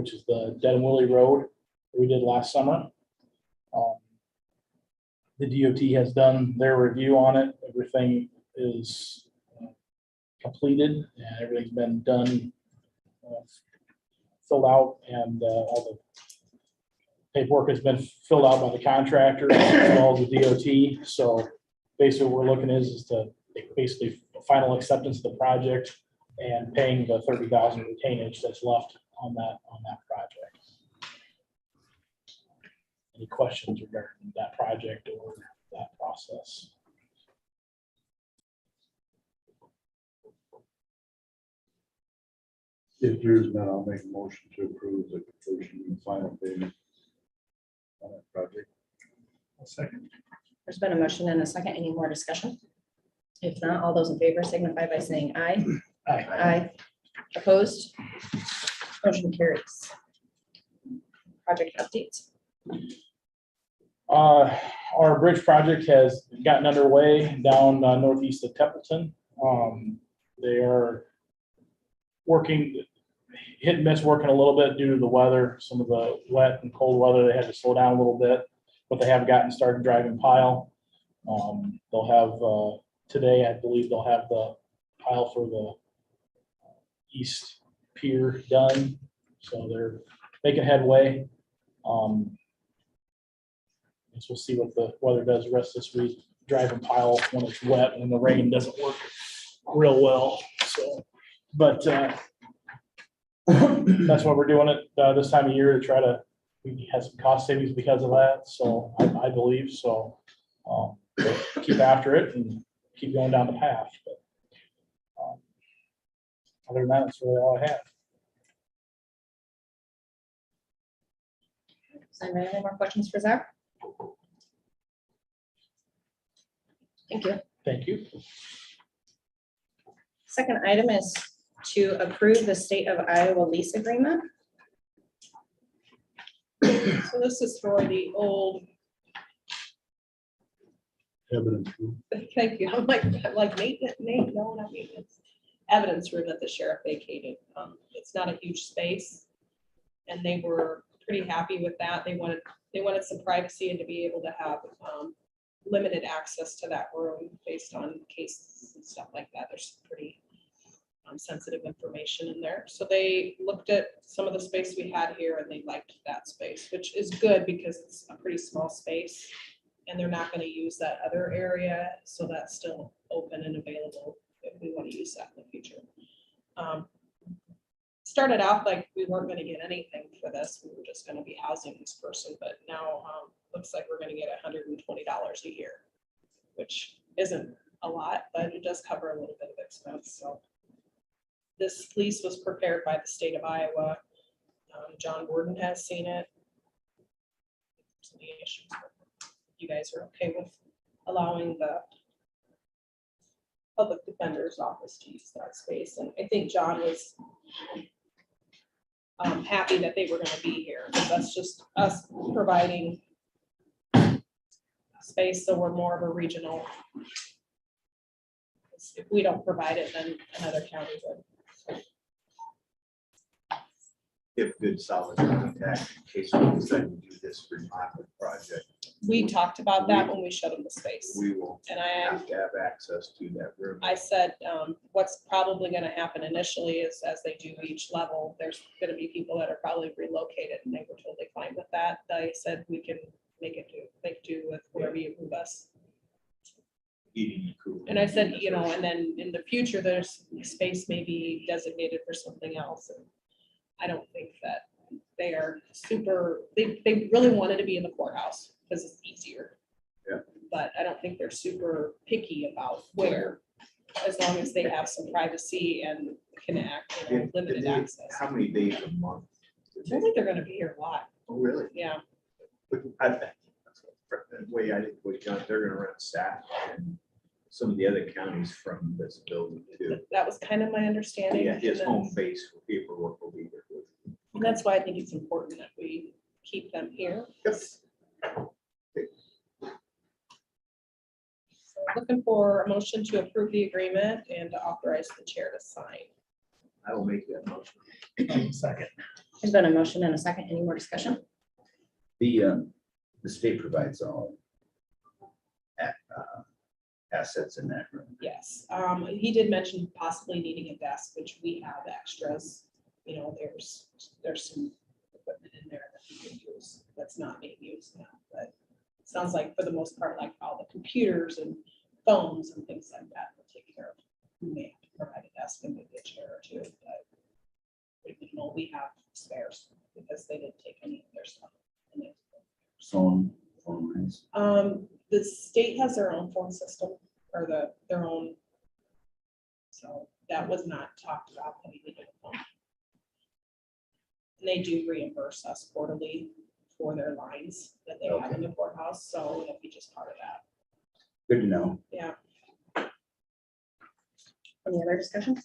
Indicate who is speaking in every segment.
Speaker 1: which is the Dead and Willie Road that we did last summer. The DOT has done their review on it. Everything is completed and everything's been done, filled out, and all the paperwork has been filled out by the contractor as well as the DOT. So basically what we're looking is to basically final acceptance of the project and paying the $30,000 retainage that's left on that project. Any questions regarding that project or that process?
Speaker 2: If there's none, I'll make a motion to approve the completion and final payment on that project.
Speaker 3: I'll second.
Speaker 4: There's been a motion and a second. Any more discussion? If not, all those in favor signify by saying aye.
Speaker 1: Aye.
Speaker 4: Aye. Opposed? Motion carries. Project updates.
Speaker 1: Our bridge project has gotten underway down northeast of Templeton. They are working, hit and miss working a little bit due to the weather. Some of the wet and cold weather, they had to slow down a little bit, but they have gotten started driving pile. They'll have, today, I believe they'll have the pile for the east pier done. So they're making headway. So we'll see what the weather does the rest of this week. Driving pile when it's wet and the rain doesn't work real well. So, but that's why we're doing it this time of year, to try to, we have some cost savings because of that. So I believe so. Keep after it and keep going down the path. But other than that, that's really all I have.
Speaker 4: Does anybody have any more questions for Zach? Thank you.
Speaker 1: Thank you.
Speaker 4: Second item is to approve the state of Iowa lease agreement.
Speaker 5: So this is for the old,
Speaker 2: Evidence.
Speaker 5: thank you, I'm like maintenance, no, not maintenance. Evidence room that the sheriff vacated. It's not a huge space. And they were pretty happy with that. They wanted some privacy and to be able to have limited access to that room based on cases and stuff like that. There's some pretty sensitive information in there. So they looked at some of the space we had here and they liked that space, which is good because it's a pretty small space and they're not going to use that other area. So that's still open and available if we want to use that in the future. Started out like we weren't going to get anything for this. We were just going to be housing this person, but now looks like we're going to get $120 a year, which isn't a lot, but it does cover a little bit of expense. So this lease was prepared by the state of Iowa. John Warden has seen it. Any issues? You guys are okay with allowing the public defender's office to use that space? And I think John was happy that they were going to be here. That's just us providing space, so we're more of a regional. If we don't provide it, then another county would.
Speaker 6: If good solid contact in case we decide to do this remodeling project.
Speaker 5: We talked about that when we showed them the space.
Speaker 6: We will
Speaker 5: And I
Speaker 6: have to have access to that room.
Speaker 5: I said, what's probably going to happen initially is as they do each level, there's going to be people that are probably relocated and they were totally fine with that. I said, we can make do with wherever you move us.
Speaker 6: Heating and cooling.
Speaker 5: And I said, you know, and then in the future, there's space may be designated for something else. And I don't think that they are super, they really wanted to be in the courthouse because it's easier.
Speaker 6: Yeah.
Speaker 5: But I don't think they're super picky about where, as long as they have some privacy and can act, you know,
Speaker 6: And
Speaker 5: limited
Speaker 6: they-
Speaker 5: access.
Speaker 6: How many days a month?
Speaker 5: I don't think they're gonna be here a lot.
Speaker 6: Oh, really?
Speaker 5: Yeah.
Speaker 6: But the way I did, they're gonna rent staff and some of the other counties from this building too.
Speaker 5: That was kind of my understanding.
Speaker 6: Yeah, his
Speaker 5: And
Speaker 6: home base for paperwork will be there.
Speaker 5: that's why I think it's important that we keep them here.
Speaker 6: Yes.
Speaker 5: So looking for a motion to approve the agreement and to authorize the chair to sign.
Speaker 6: I will make that motion.
Speaker 3: Second.
Speaker 4: There's been a motion and a second. Any more discussion?
Speaker 3: The state provides all assets in that room.
Speaker 5: Yes, he did mention possibly needing a desk, which we have extras. You know, there's some equipment in there that we could use that's not being used now, but it sounds like for the most part, like all the computers and phones and things like that will take care of. We may have to provide a desk and maybe a chair or two, but we have spares because they didn't take any of their stuff.
Speaker 3: Phone lines.
Speaker 5: The state has their own phone system or their own. So that was not talked about that we needed a phone. And they do reimburse us quarterly for their lines that they have in the courthouse, so it'll be just part of that.
Speaker 3: Good to know.
Speaker 5: Yeah.
Speaker 4: Any other discussion?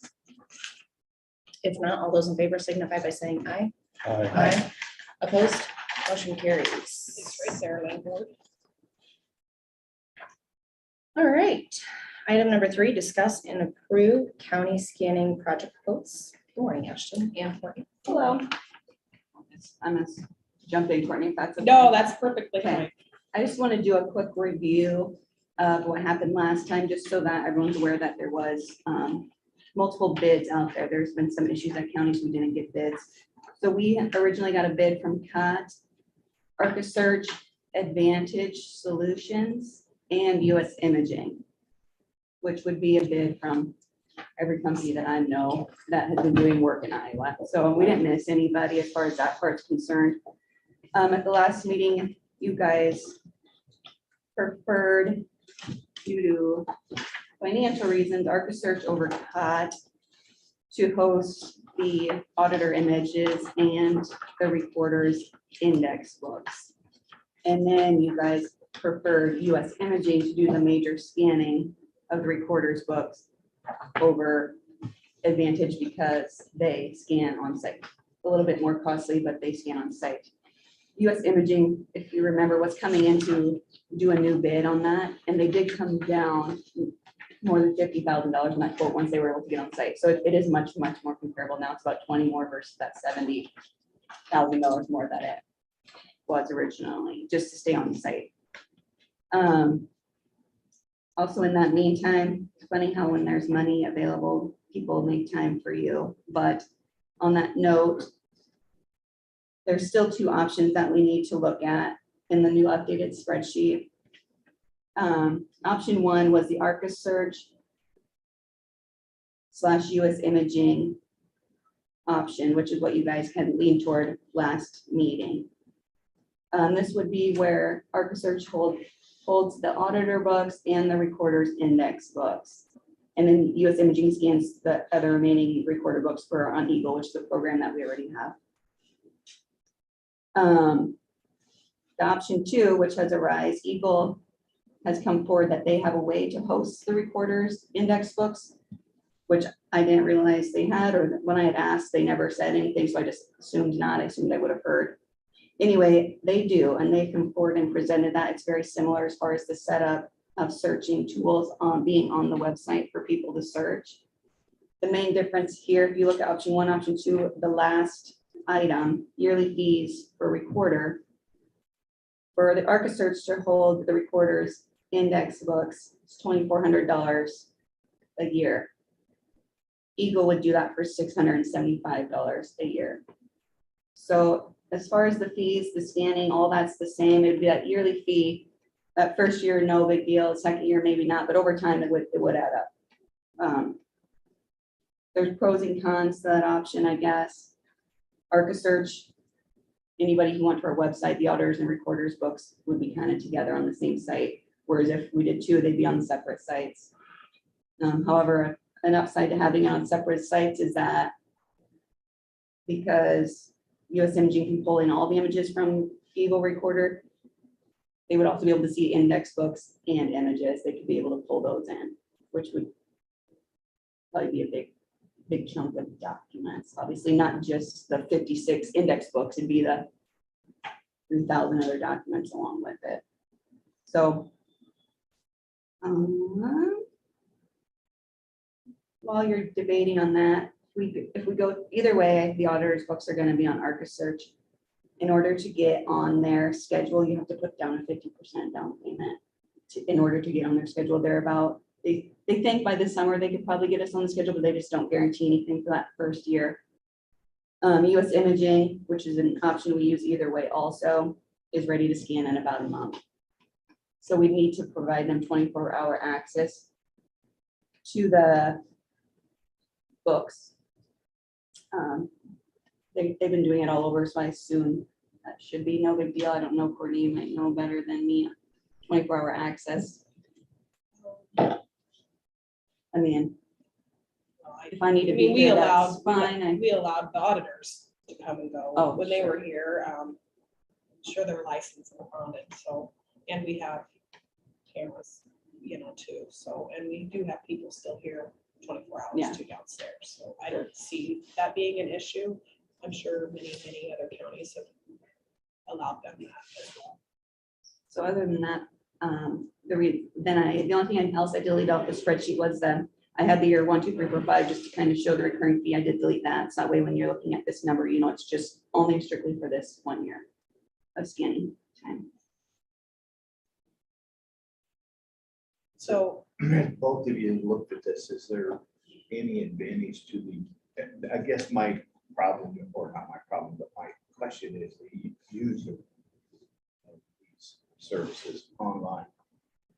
Speaker 4: If not, all those in favor signify by saying aye.
Speaker 1: Aye.
Speaker 4: Opposed? Motion carries.
Speaker 5: It's right there, landlord.
Speaker 4: All right. Item number 3, discuss and approve county scanning project quotes. Good morning, Ashton and Courtney.
Speaker 7: Hello. I'm gonna jump in, Courtney, if that's okay.
Speaker 5: No, that's perfectly
Speaker 7: Okay.
Speaker 5: fine.
Speaker 7: I just want to do a quick review of what happened last time, just so that everyone's aware that there was multiple bids out there. There's been some issues at counties we didn't get bids. So we originally got a bid from COT, ArcaSearch, Advantage Solutions, and US Imaging, which would be a bid from every company that I know that has been doing work in Iowa. So we didn't miss anybody as far as that part's concerned. At the last meeting, you guys preferred, due to financial reasons, ArcaSearch over COT to host the auditor images and the recorder's index books. And then you guys preferred US Imaging to do the major scanning of the recorder's books over Advantage because they scan on site. A little bit more costly, but they scan on site. US Imaging, if you remember, was coming in to do a new bid on that, and they did come down more than $50,000 on that quote once they were able to get on site. So it is much, much more comparable now. It's about 20 more versus that $70,000 more that it was originally, just to stay on the site. Also, in that meantime, it's funny how when there's money available, people make time for you. But on that note, there's still 2 options that we need to look at in the new updated spreadsheet. Option 1 was the ArcaSearch / US Imaging option, which is what you guys had leaned toward last meeting. This would be where ArcaSearch holds the auditor books and the recorder's index books. And then US Imaging scans the other remaining recorder books for on Eagle, which is a program that we already have. The option 2, which has arisen, Eagle has come forward that they have a way to host the recorder's index books, which I didn't realize they had, or when I had asked, they never said anything, so I just assumed not. I assumed I would have heard. Anyway, they do, and they come forward and presented that. It's very similar as far as the setup of searching tools being on the website for people to search. The main difference here, if you look at option 1, option 2, the last item, yearly fees for recorder. For the ArcaSearch to hold the recorder's index books, it's $2,400 a year. Eagle would do that for $675 a year. So as far as the fees, the scanning, all that's the same. It'd be that yearly fee. That first year, no big deal. Second year, maybe not, but over time, it would add up. There's pros and cons to that option, I guess. ArcaSearch, anybody who went to our website, the auditors and recorders books would be kind of together on the same site. Whereas if we did 2, they'd be on separate sites. However, an upside to having it on separate sites is that because US Imaging can pull in all the images from Eagle Recorder, they would also be able to see index books and images. They could be able to pull those in, which would probably be a big chunk of documents. Obviously, not just the 56 index books, it'd be the 3,000 other documents along with it. So while you're debating on that, if we go either way, the auditor's books are gonna be on Arcus Search. In order to get on their schedule, you have to put down a 50% down payment. In order to get on their schedule, they think by this summer they could probably get us on the schedule, but they just don't guarantee anything for that first year. US Imaging, which is an option we use either way also, is ready to scan in about a month. So we need to provide them 24-hour access to the books. They've been doing it all over, so I assume that should be no big deal. I don't know, Courtney, you might know better than me. 24-hour access. I mean, if I need to be
Speaker 5: we
Speaker 7: here,
Speaker 5: allowed,
Speaker 7: that's fine.
Speaker 5: we allowed the auditors to come and go
Speaker 7: Oh,
Speaker 5: when they
Speaker 7: sure.
Speaker 5: were here. I'm sure they're licensed on it, so, and we have cameras, too, so, and we do have people still here 24
Speaker 7: Yeah.
Speaker 5: hours too downstairs, so I don't see that being an issue. I'm sure many other counties have allowed them that as well.
Speaker 7: So other than that, the only thing else I deleted off the spreadsheet was I had the year 1, 2, 3, 4, 5 just to kind of show the recurring fee. I did delete that. So that way when you're looking at this number, it's just only strictly for this 1 year of scanning time.
Speaker 5: So
Speaker 6: Both of you looked at this. Is there any advantage to I guess my problem, or not my problem, but my question is the user of these services online.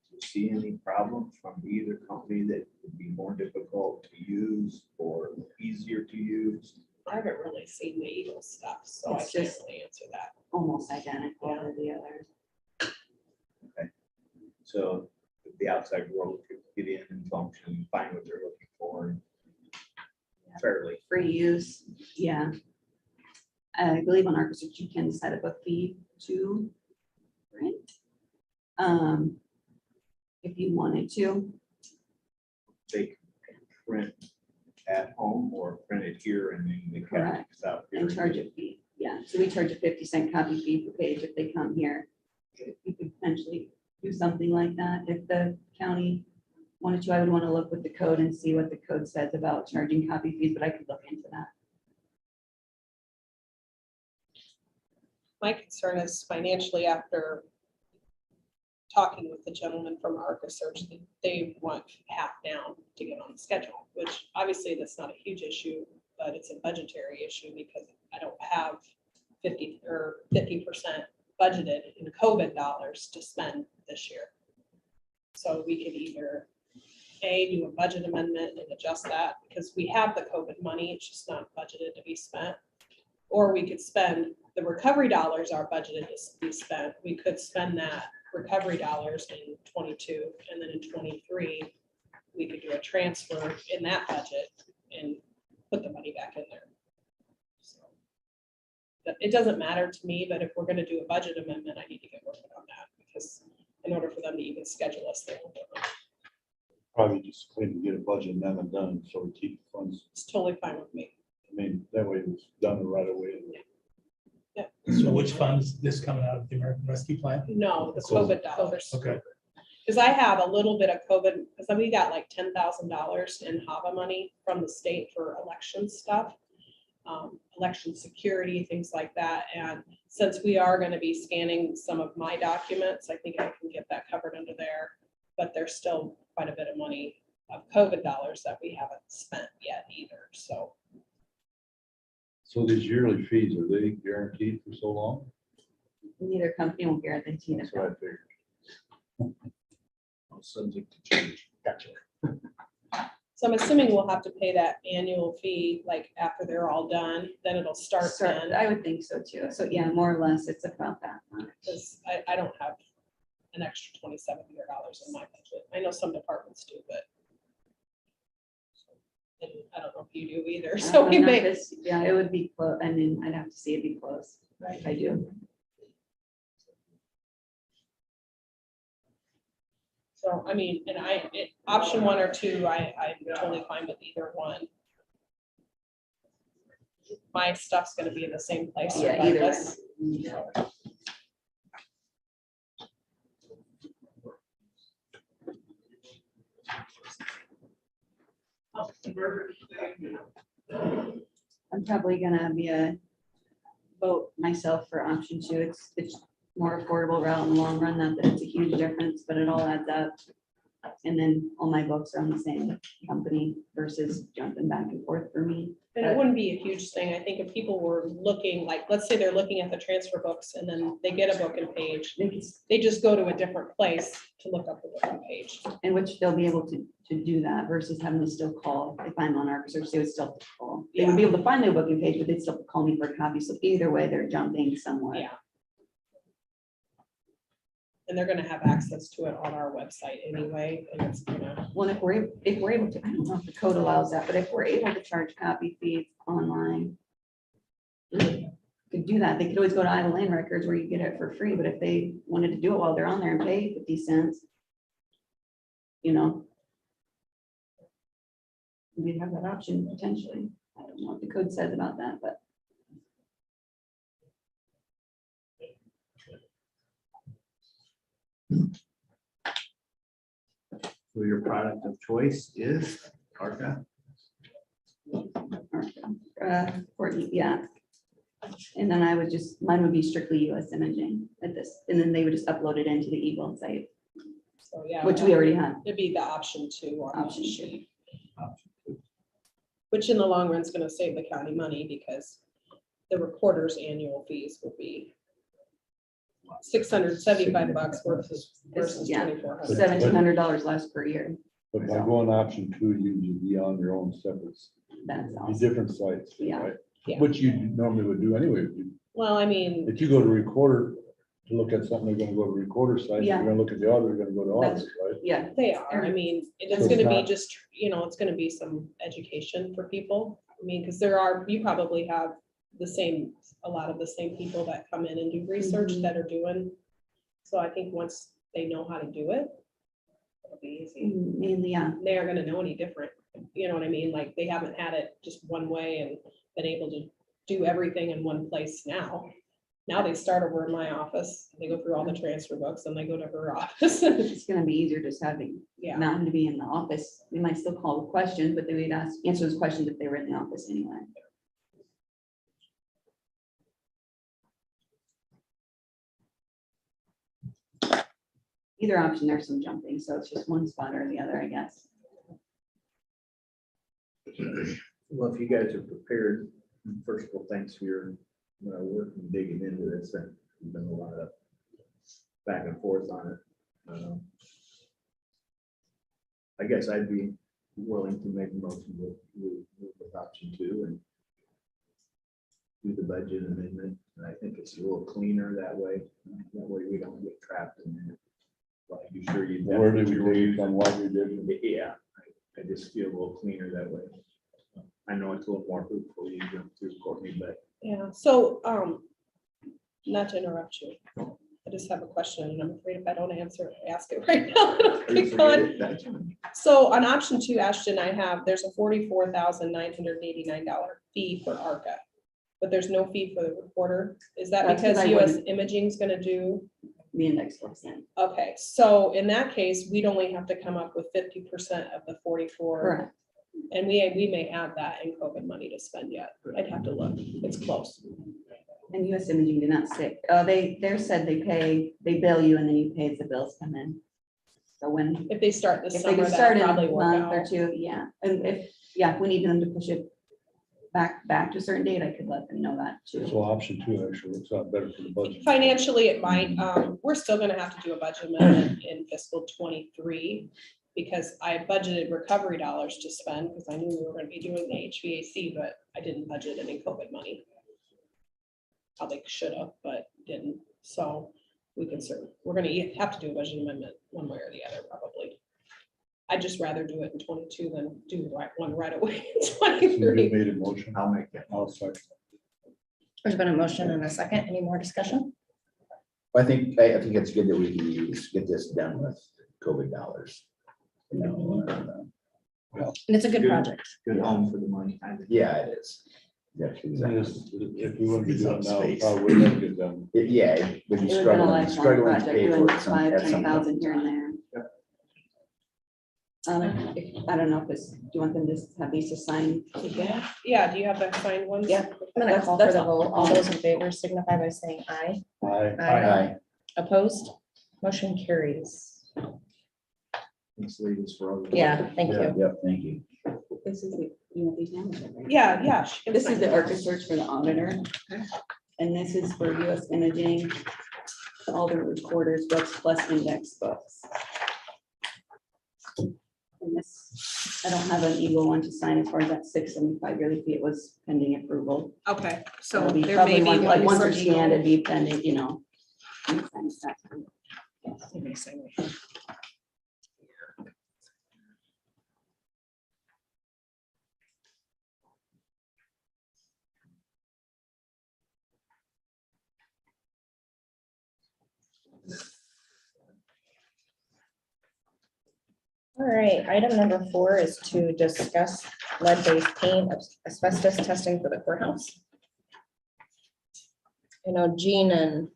Speaker 6: Do you see any problems from either company that would be more difficult to use or easier to use?
Speaker 5: I haven't really seen the Eagle stuff, so I
Speaker 7: It's
Speaker 5: can't
Speaker 7: just-
Speaker 5: really answer that.
Speaker 7: Almost identical to the others.
Speaker 6: So the outside world could get in and function, find what they're looking for fairly.
Speaker 7: Free use, yeah. I believe on Arcus you can set up a fee to print. If you wanted to.
Speaker 6: They can print at home or print it here and then they can
Speaker 7: Correct.
Speaker 6: stop here.
Speaker 7: And charge a fee, yeah, so we charge a 50-cent copy fee per page if they come here. You could potentially do something like that if the county wanted to. I would want to look with the code and see what the code says about charging copy fees, but I could look into that.
Speaker 5: My concern is financially after talking with the gentleman from Arcus Search, they want half down to get on the schedule, which obviously that's not a huge issue, but it's a budgetary issue because I don't have 50% budgeted in COVID dollars to spend this year. So we could either do a budget amendment and adjust that because we have the COVID money, it's just not budgeted to be spent. Or we could spend the recovery dollars are budgeted to be spent. We could spend that recovery dollars in 22 and then in 23, we could do a transfer in that budget and put the money back in there. So but it doesn't matter to me, but if we're going to do a budget amendment, I need to get working on that because in order for them to even schedule us, they won't do it.
Speaker 2: Probably just clean to get a budget amendment done, so we keep the funds.
Speaker 5: It's totally fine with me.
Speaker 2: I mean, that way it's done right away.
Speaker 8: So which fund is this coming out of, the American Rescue Plan?
Speaker 5: No, the
Speaker 2: So-
Speaker 5: COVID dollars.
Speaker 8: Okay.
Speaker 5: Because I have a little bit of COVID, because we got like $10,000 in HAVA money from the state for election stuff, election security, things like that. And since we are going to be scanning some of my documents, I think I can get that covered under there. But there's still quite a bit of money of COVID dollars that we haven't spent yet either. So
Speaker 2: So these yearly fees, are they guaranteed for so long?
Speaker 7: Neither company will guarantee
Speaker 2: That's
Speaker 7: that.
Speaker 2: what I figured.
Speaker 6: Subject to change.
Speaker 2: Gotcha.
Speaker 5: So I'm assuming we'll have to pay that annual fee, like after they're all done, then it'll start then.
Speaker 7: I would think so too. So yeah, more or less, it's about that much.
Speaker 5: Because I don't have an extra $2,700 in my budget. I know some departments do, but and I don't know if you do either, so we
Speaker 7: Not
Speaker 5: may,
Speaker 7: this- Yeah, it would be close. I mean, I'd have to see it be close. If I do.
Speaker 5: so, I mean, and option 1 or 2, I'm totally fine with either one. My stuff's gonna be in the same place.
Speaker 7: Yeah, either way.
Speaker 5: regardless.
Speaker 7: I'm probably gonna be a vote myself for option 2. It's more affordable route in the long run, not that it's a huge difference, but it all adds up. And then all my books are on the same company versus jumping back and forth for me.
Speaker 5: And it wouldn't be a huge thing. I think if people were looking, like, let's say they're looking at the transfer books and then they get a book and page, they just go to a different place to look up the book and page.
Speaker 7: In which they'll be able to do that versus having to still call. If I'm on Arcus, they would still have to call. They would be able to find their booking page, but they'd still have to call me for a copy. So either way, they're jumping somewhere.
Speaker 5: Yeah. And they're gonna have access to it on our website anyway, and it's gonna,
Speaker 7: Well, if we're able to, I don't know if the code allows that, but if we're able to charge copy fees online, they could do that. They could always go to Idle Land Records where you get it for free, but if they wanted to do it while they're on there and pay 50 cents, we'd have that option potentially. I don't know what the code says about that, but
Speaker 6: So your product of choice is Arca?
Speaker 7: Courtney, yeah. And then I would just, mine would be strictly US imaging at this, and then they would just upload it into the Eagle site,
Speaker 5: so yeah.
Speaker 7: which we already have.
Speaker 5: It'd be the option 2 on the
Speaker 7: Option
Speaker 5: sheet. Which in the long run is gonna save the county money because the recorder's annual fees will be $675 versus
Speaker 7: Yeah.
Speaker 5: $2,400.
Speaker 7: $1,700 less per year.
Speaker 2: But by going option 2, you'd be on your own separate,
Speaker 7: That's
Speaker 2: be
Speaker 7: awesome.
Speaker 2: different sites,
Speaker 7: Yeah.
Speaker 2: right?
Speaker 5: Yeah.
Speaker 2: Which you normally would do anyway.
Speaker 5: Well, I mean,
Speaker 2: If you go to recorder to look at something, they're gonna go to recorder site. If
Speaker 7: Yeah.
Speaker 2: you're gonna look at the auditor, they're gonna go to
Speaker 7: That's-
Speaker 2: auditor, right?
Speaker 7: Yeah,
Speaker 5: they are. I mean, it's
Speaker 2: So it's
Speaker 5: gonna be
Speaker 2: not-
Speaker 5: just, it's gonna be some education for people. I mean, because you probably have a lot of the same people that come in and do research
Speaker 7: Mhm.
Speaker 5: that are doing. So I think once they know how to do it, it'll be easy.
Speaker 7: mainly, yeah.
Speaker 5: They aren't gonna know any different. You know what I mean? Like, they haven't had it just one way and been able to do everything in one place now. Now they start over in my office, they go through all the transfer books and they go to her office.
Speaker 7: It's gonna be easier just having,
Speaker 5: Yeah,
Speaker 7: not having to be in the office. We might still call the questions, but they would answer those questions if they were in the office anyway. Either option, there's some jumping, so it's just one spot or the other, I guess.
Speaker 6: Well, if you guys are prepared, first of all, thanks for your work and digging into this. And there's been a lot of back and forth on it. I guess I'd be willing to make a motion with option 2 and do the budget amendment. And I think it's a little cleaner that way. That way we don't get trapped in there. Like, you sure you?
Speaker 2: Where did we leave on what we did?
Speaker 6: Yeah, I just feel a little cleaner that way. I know it's a little more fruitful, you jump through Courtney, but
Speaker 5: yeah. So, not to interrupt you, I just have a question and I'm afraid if I don't ask it right now, it'll keep going. So on option 2, Ashton, there's a $44,989 fee for ARCA, but there's no fee for the recorder. Is that
Speaker 7: That's 'cause
Speaker 5: because
Speaker 7: I
Speaker 5: US
Speaker 7: wouldn't-
Speaker 5: Imaging's gonna do?
Speaker 7: The index books in.
Speaker 5: Okay, so in that case, we'd only have to come up with 50% of the 44.
Speaker 7: Correct.
Speaker 5: And we may have that in COVID money to spend yet. I'd have to look. It's close.
Speaker 7: And US Imaging did not say, they said they bill you and then you pay as the bills come in. So when,
Speaker 5: If they start this
Speaker 7: if they
Speaker 5: summer,
Speaker 7: could start
Speaker 5: that'll
Speaker 7: in
Speaker 5: probably
Speaker 7: a
Speaker 5: work
Speaker 7: month or
Speaker 5: out.
Speaker 7: 2, yeah. And if we needed them to push it back to a certain date, I could let them know that too.
Speaker 2: So option 2 actually looks out better for the budget.
Speaker 5: Financially, it might, we're still gonna have to do a budget amendment in fiscal 23 because I budgeted recovery dollars to spend because I knew we were gonna be doing the HVAC, but I didn't budget any COVID money. Probably should have, but didn't. So we're gonna have to do a budget amendment one way or the other, probably. I'd just rather do it in 22 than do one right away in
Speaker 2: So you
Speaker 5: 23.
Speaker 2: made a motion.
Speaker 6: I'll make that.
Speaker 2: I'll second.
Speaker 4: There's been a motion and a second. Any more discussion?
Speaker 3: I think it's good that we can get this done with COVID dollars.
Speaker 4: And it's a good project.
Speaker 6: Good home for the money.
Speaker 3: Yeah, it is. Yeah, exactly.
Speaker 2: If we wouldn't be doing it now,
Speaker 6: Space.
Speaker 2: probably would never get done.
Speaker 3: Yeah, it would be
Speaker 7: It would have been a
Speaker 3: struggling
Speaker 7: lifelong
Speaker 3: to
Speaker 7: project,
Speaker 3: pay
Speaker 7: doing
Speaker 3: for it.
Speaker 7: 5,000, 10,000 here and there. I don't know if it's, do you want them to have these assigned together?
Speaker 5: Yeah, do you have the signed ones?
Speaker 7: Yeah.
Speaker 4: I'm gonna
Speaker 7: That's-
Speaker 4: call for
Speaker 7: that's
Speaker 4: the
Speaker 7: all.
Speaker 4: vote. All those in favor signify by saying aye.
Speaker 2: I,
Speaker 3: Aye.
Speaker 4: Opposed? Motion carries.
Speaker 6: These ladies for all.
Speaker 4: Yeah, thank you.
Speaker 3: Yep, thank you.
Speaker 7: This is the, you want these now? Right?
Speaker 5: Yeah.
Speaker 7: This is the ARCA search for the auditor. And this is for US imaging, all the recorders, books plus index books. And this, I don't have an Eagle one to sign as far as that 675 yearly fee. It was pending approval.
Speaker 5: Okay, so
Speaker 7: It'll be
Speaker 5: there
Speaker 7: probably
Speaker 5: may be
Speaker 7: like
Speaker 5: one
Speaker 7: once
Speaker 5: for
Speaker 7: it's scanned,
Speaker 5: Eagle.
Speaker 7: it'd be pending, you know.
Speaker 5: Let me sign right here.
Speaker 4: All right, item number 4 is to discuss lead-based paint asbestos testing for the courthouse. You know, Gene and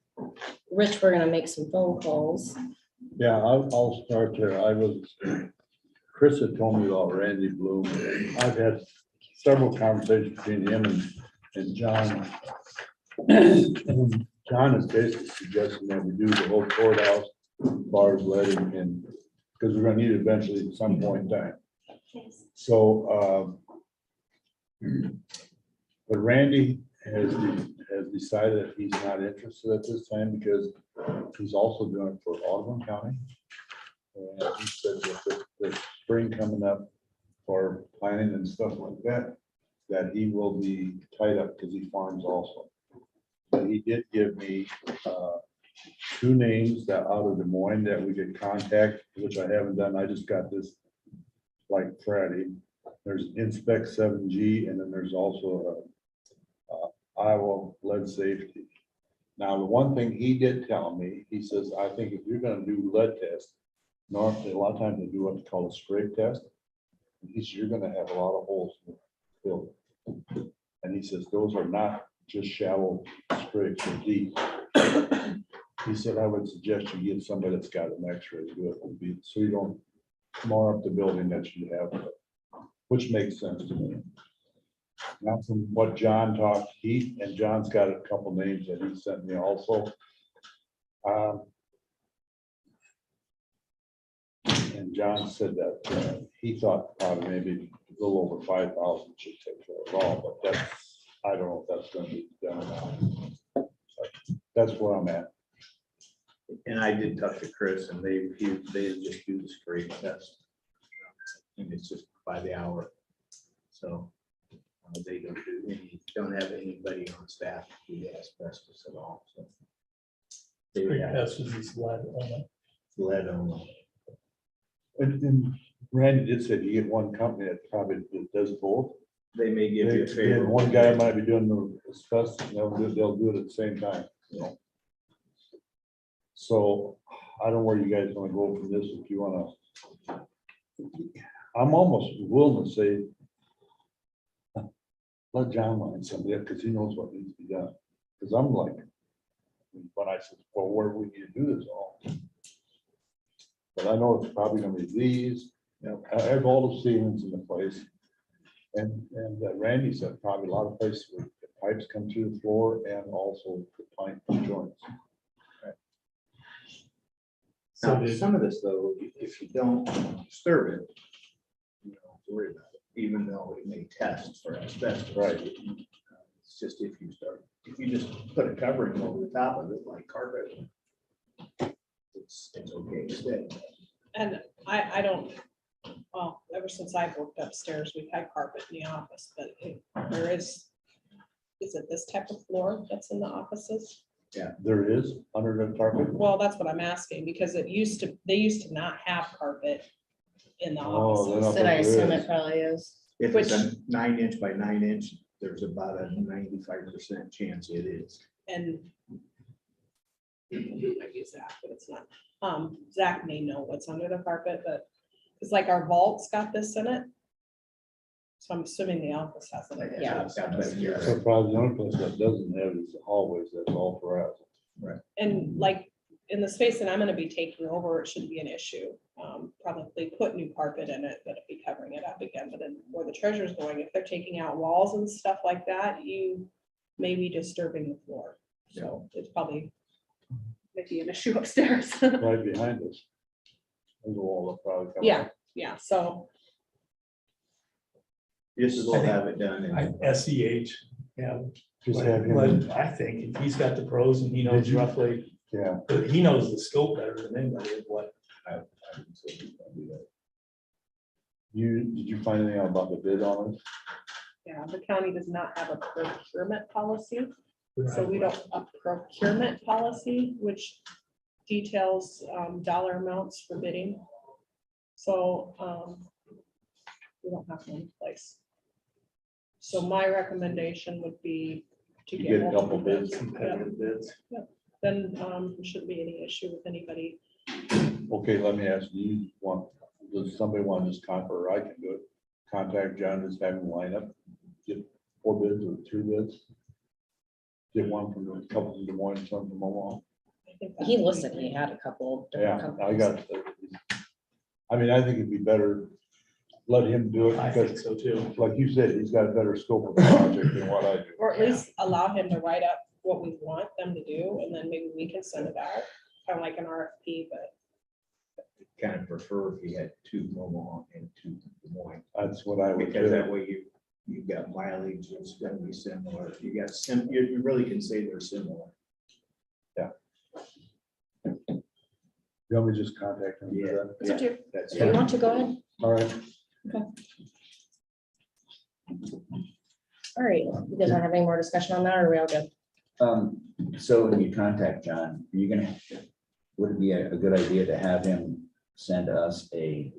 Speaker 4: Rich, we're gonna make some phone calls.
Speaker 2: yeah, I'll start there. Chris had told me about Randy Bloom. I've had several conversations between him and John. And John is basically suggesting that we do the whole courthouse, bars, lead, and, because we're gonna need it eventually at some point in time. So, but Randy has decided that he's not interested at this time because he's also doing it for Audubon County. And he said that the spring coming up for planning and stuff like that, that he will be tied up because he farms also. But he did give me 2 names that out of Des Moines that we could contact, which I haven't done. I just got this like Friday. There's Inspect 7G, and then there's also Iowa Lead Safety. Now, the one thing he did tell me, he says, I think if you're gonna do lead test, normally, a lot of times they do what's called a scrape test. And he says, you're gonna have a lot of holes filled. And he says, those are not just shallow scrapes, they're deep. He said, I would suggest you get somebody that's got an X-ray to do it, so you don't mar up the building that you have, which makes sense to me. Now, from what John talked, John's got a couple names that he sent me also. And John said that he thought probably maybe a little over 5,000 should take care of it all, but that's, I don't know if that's gonna be done or not. That's where I'm at.
Speaker 6: And I did talk to Chris and they just do the scrape test. And it's just by the hour. So they don't have anybody on staff who has asbestos at all. So they would have
Speaker 8: That's just this lead only.
Speaker 6: lead only.
Speaker 2: And Randy did say you get one company that probably does both.
Speaker 6: They may give you a
Speaker 2: They-
Speaker 6: favor.
Speaker 2: One guy might be doing the asbestos, and they'll do it at the same time, you know. So I don't know where you guys wanna go from this, if you wanna. I'm almost willing to say, let John line somebody up, because he knows what needs to be done. Because I'm like, when I said, well, where do we need to do this all? But I know it's probably gonna be these, you know, I have all the ceilings in the place. And Randy said probably a lot of places where the pipes come through the floor and also the pipe joints.
Speaker 8: So
Speaker 6: Now,
Speaker 8: did-
Speaker 6: some of this though, if you don't disturb it, you don't have to worry about it, even though it may test for asbestos.
Speaker 2: Right.
Speaker 6: It's just if you if you just put a covering over the top of it like carpet, it's okay to stay.
Speaker 5: And I don't, well, ever since I've worked upstairs, we've had carpet in the office, but there is it this type of floor that's in the offices?
Speaker 2: There is under the carpet.
Speaker 5: Well, that's what I'm asking, because they used to not have carpet in the
Speaker 2: Oh, then
Speaker 5: offices.
Speaker 4: Then I assume
Speaker 2: Yes.
Speaker 4: it probably is.
Speaker 6: If it's a
Speaker 5: Which-
Speaker 6: 9-inch by 9-inch, there's about a 95% chance it is.
Speaker 5: And I use that, but it's not. Zach may know what's under the carpet, but it's like our vault's got this in it. So I'm assuming the office has it.
Speaker 4: Yeah.
Speaker 2: So probably the only place that doesn't have is the hallways, that's all for us.
Speaker 5: And like in the space that I'm gonna be taking over, it shouldn't be an issue. Probably put new carpet in it, but it'd be covering it up again, but then where the treasure's going, if they're taking out walls and stuff like that, you may be disturbing the floor. So it's probably maybe an issue upstairs.
Speaker 2: Right behind us. There's a wall that probably. comes
Speaker 5: Yeah,
Speaker 2: up.
Speaker 5: yeah, so,
Speaker 6: Just as well have it done. and-
Speaker 8: SEH, yeah.
Speaker 2: Just have him,
Speaker 8: But I think if he's got the pros and he knows
Speaker 2: Did you-
Speaker 8: roughly,
Speaker 2: yeah.
Speaker 8: but he knows the scope better than anybody of what.
Speaker 2: I would say we can do that. Did you find anything out about the bid on it?
Speaker 5: yeah, the county does not have a procurement policy. So we don't, a procurement policy, which details dollar amounts for bidding. So we don't have one in place. So my recommendation would be to
Speaker 2: You
Speaker 5: get
Speaker 2: get a couple
Speaker 5: multiple
Speaker 2: bids.
Speaker 5: bids.
Speaker 8: Competitive bids.
Speaker 5: Then there shouldn't be any issue with anybody.
Speaker 2: Okay, let me ask, does somebody want to just contact, or I can do it, contact John, just have him line up, get 4 bids or 3 bids? Get one from a couple from Des Moines, one from Omaha.
Speaker 5: I think that
Speaker 4: He
Speaker 5: would be
Speaker 4: listed, he
Speaker 5: great.
Speaker 4: had a couple different
Speaker 2: Yeah,
Speaker 4: companies.
Speaker 2: I mean, I think it'd be better, let him do it,
Speaker 8: I think
Speaker 2: because
Speaker 8: so too.
Speaker 2: like you said, he's got a better scope of the project than what I do.
Speaker 5: Or at least allow him to write up what we want them to do, and then maybe we can send it out, kind of like an RFP, but
Speaker 6: Kind of prefer if you had 2 Omaha and 2 Des Moines.
Speaker 2: That's what I would
Speaker 6: Because that
Speaker 2: do.
Speaker 6: way you've got mileage that's gonna be similar. You got you really can say they're similar.
Speaker 2: You want me to just contact him? and do
Speaker 6: Yeah.
Speaker 2: that?
Speaker 4: It's up to you.
Speaker 6: That's
Speaker 4: If you want to, go ahead.
Speaker 2: All right.
Speaker 4: All right, you guys don't have any more discussion on that, or are we all good?
Speaker 3: So when you contact John, are you gonna, would it be a good idea to have him send us a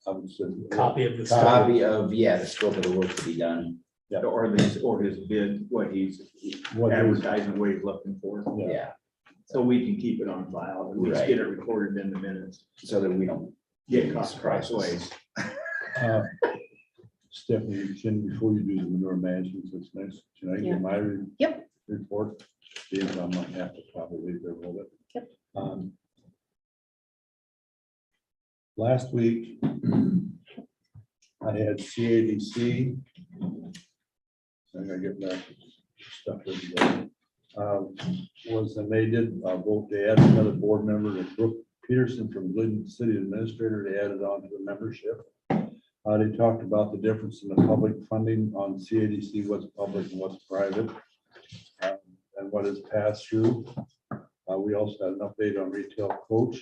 Speaker 2: I would say-
Speaker 8: Copy of the.
Speaker 3: copy of, the scope of the work to be done?
Speaker 6: or his bid, what he's
Speaker 2: What is-
Speaker 6: advertising, what he's looking for.
Speaker 2: Yeah.
Speaker 3: Yeah,
Speaker 6: So we can keep it on file, at least get it recorded in the minutes.
Speaker 3: so that we don't
Speaker 6: Get
Speaker 3: these
Speaker 6: cost
Speaker 3: prices.
Speaker 6: crossways.
Speaker 2: Stephanie, before you do the manure management, since next, can I
Speaker 4: Yeah.
Speaker 2: get my
Speaker 4: Yep.
Speaker 2: report? Dave, I might have to probably leave there a little bit.
Speaker 4: Yep.
Speaker 2: Last week, I had CADC. I'm gonna get back to stuff. And they did vote, they added another board member, Brooke Peterson from Glidden City Administrator, they added on to the membership. They talked about the difference in the public funding on CADC, what's public and what's private, and what is passed through. We also had an update on retail coach.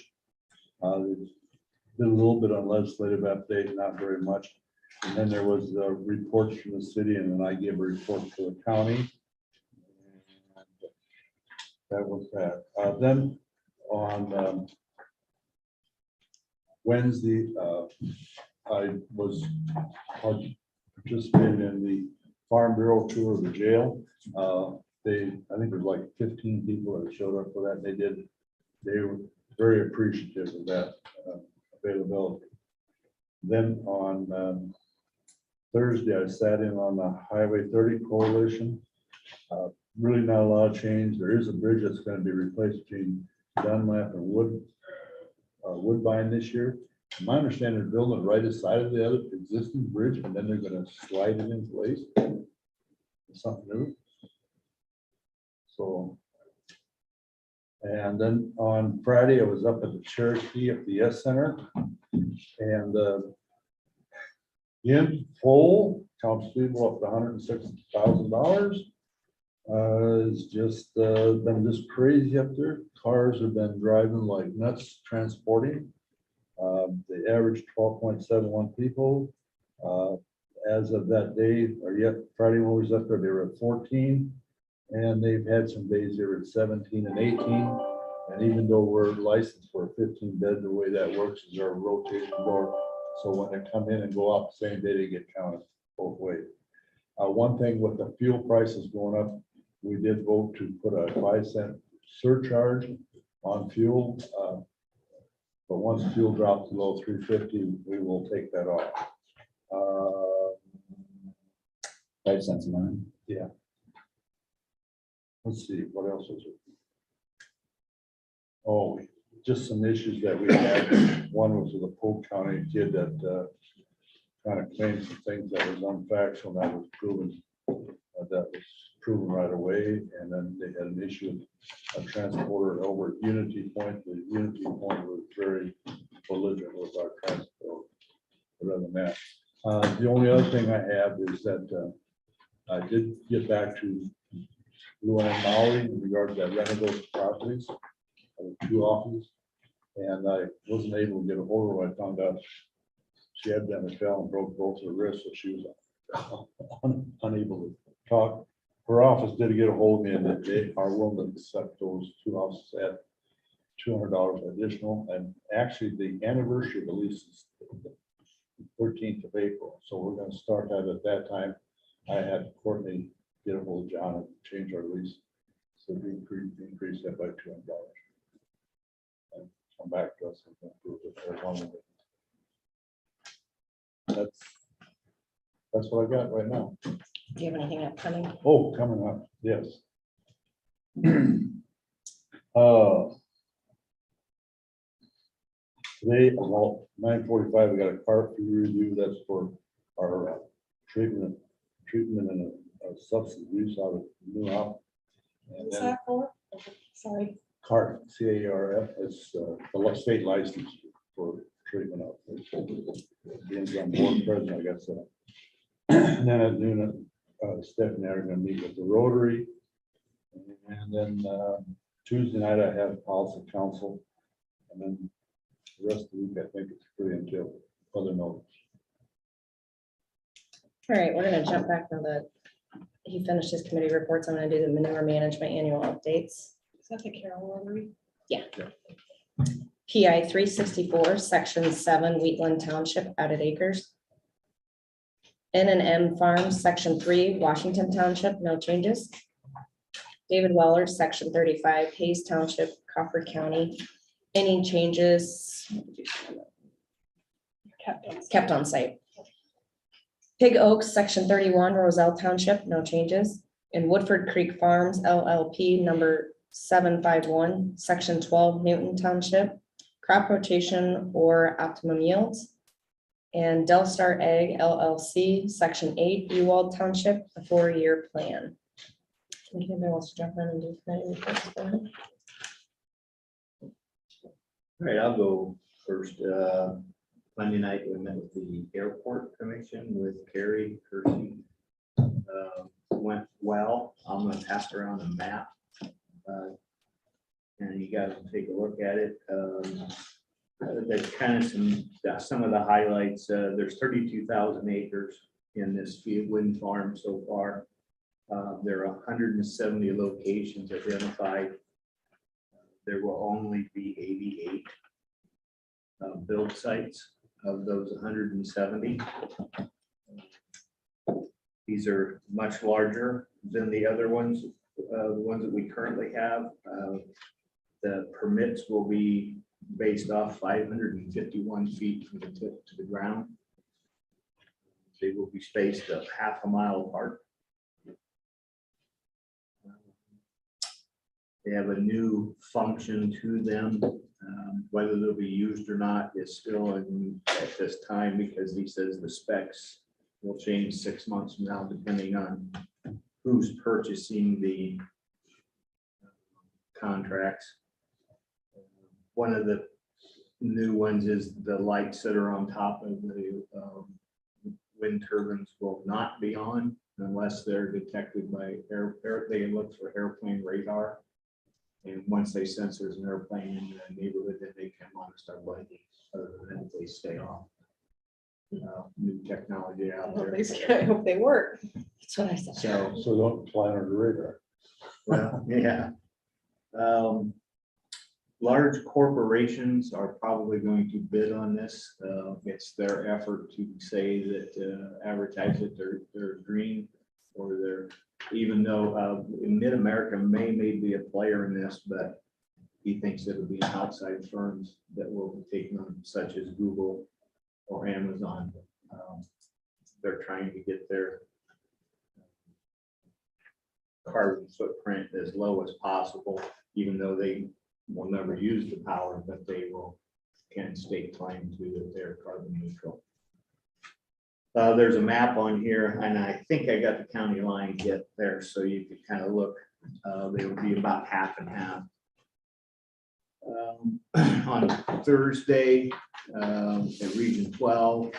Speaker 2: Did a little bit on legislative update, not very much. And then there was reports from the city, and then I gave a report to the county. That was that. Then on Wednesday, I participated in the Farm Bureau tour of the jail. I think there's like 15 people that showed up for that. They were very appreciative of that availability. Then on Thursday, I sat in on the Highway 30 Coalition. Really not a lot of change. There is a bridge that's going to be replaced between Dunlap and Woodbine this year. My understanding, they're building it right aside of the other existing bridge, and then they're going to slide it in place. Something new. So. And then on Friday, I was up at the Cherokee at the S Center. And in full, accounts payable up to $160,000. It's just been just crazy up there. Cars have been driving like nuts transporting. They averaged 12.71 people. As of that day, or yet Friday when we was up there, they were at 14. And they've had some days they were at 17 and 18. And even though we're licensed for 15 bed, the way that works is our rotation door. So when they come in and go out the same day, they get counted both ways. One thing with the fuel prices going up, we did vote to put a 5-cent surcharge on fuel. But once fuel drops below 3.50, we will take that off.
Speaker 3: 5 cents a month.
Speaker 2: Yeah. Let's see, what else is it? Oh, just some issues that we had. One was with a Polk County kid that kind of claimed some things that was unfactual, that was proven right away. And then they had an issue of transporter over at Unity Point. The Unity Point was very belligerent with our transport. Other than that, the only other thing I have is that I did get back to Luann and Molly in regard to that rent of those properties, two offices. And I wasn't able to get a hold of her. I found out she had been a fell and broke both her wrists, so she was unable to talk. Her office did get a hold of me, and that they are willing to accept those two offices at $200 additional. And actually, the anniversary of the lease is 13th of April, so we're going to start that at that time. I had Courtney get a hold of John and change our lease, so we increase that by $200. And come back to us and approve it as long as that's what I got right now.
Speaker 4: Do you have anything upcoming?
Speaker 2: Oh, coming up, yes. Today, about 9:45, we got a car fee review. That's for our treatment and a substance use out of New York. And
Speaker 5: What's
Speaker 2: then
Speaker 5: that for? Sorry.
Speaker 2: CARF, CARF, is the state license for treatment of. Being on board president, I guess. And then at noon, Stephanie and I are gonna meet with the Rotary. And then Tuesday night, I have policy council. And then the rest of the week, I think it's free until further notice.
Speaker 4: All right, we're gonna jump back now that he finished his committee reports. I'm gonna do the manure management annual updates.
Speaker 5: Is that the Carroll Rotary?
Speaker 4: PI 364, Section 7, Wheatland Township, added acres. N&M Farms, Section 3, Washington Township, no changes. David Weller, Section 35, Hayes Township, Crawford County. Any changes? Kept on site. Pig Oaks, Section 31, Roselle Township, no changes. And Woodford Creek Farms LLP, number 751, Section 12, Newton Township, crop rotation or optimum yields. And Del Star Ag LLC, Section 8, Ewald Township, a 4-year plan. Anybody wants to jump in and do committee reports for him?
Speaker 6: All right, I'll go first. Monday night, we met with the airport commission with Carrie Kersey. Went well. I'm gonna pass around a map. And you guys can take a look at it. That's kind of some of the highlights. There's 32,000 acres in this wind farm so far. There are 170 locations identified. There will only be 88 build sites of those 170. These are much larger than the other ones, the ones that we currently have. The permits will be based off 551 feet from the tip to the ground. They will be spaced up half a mile apart. They have a new function to them. Whether they'll be used or not is still at this time, because he says the specs will change 6 months from now, depending on who's purchasing the contracts. One of the new ones is the lights that are on top of the wind turbines will not be on unless they're detected by they look for airplane radar. And once they sense there's an airplane in the neighborhood, then they come on and start blinking. Other than that, they stay off. New technology out there.
Speaker 5: I hope they work.
Speaker 4: That's what I said.
Speaker 2: So don't fly under the radar.
Speaker 6: Well, yeah. Large corporations are probably going to bid on this. It's their effort to say that advertise that they're green, or they're, even though Mid-America may be a player in this, but he thinks it'll be outside firms that will be taking on, such as Google or Amazon. They're trying to get their carbon footprint as low as possible, even though they will never use the power, but they can stake claim to that they're carbon neutral. There's a map on here, and I think I got the county line yet there, so you could kind of look. They would be about half and half. On Thursday, at Region 12,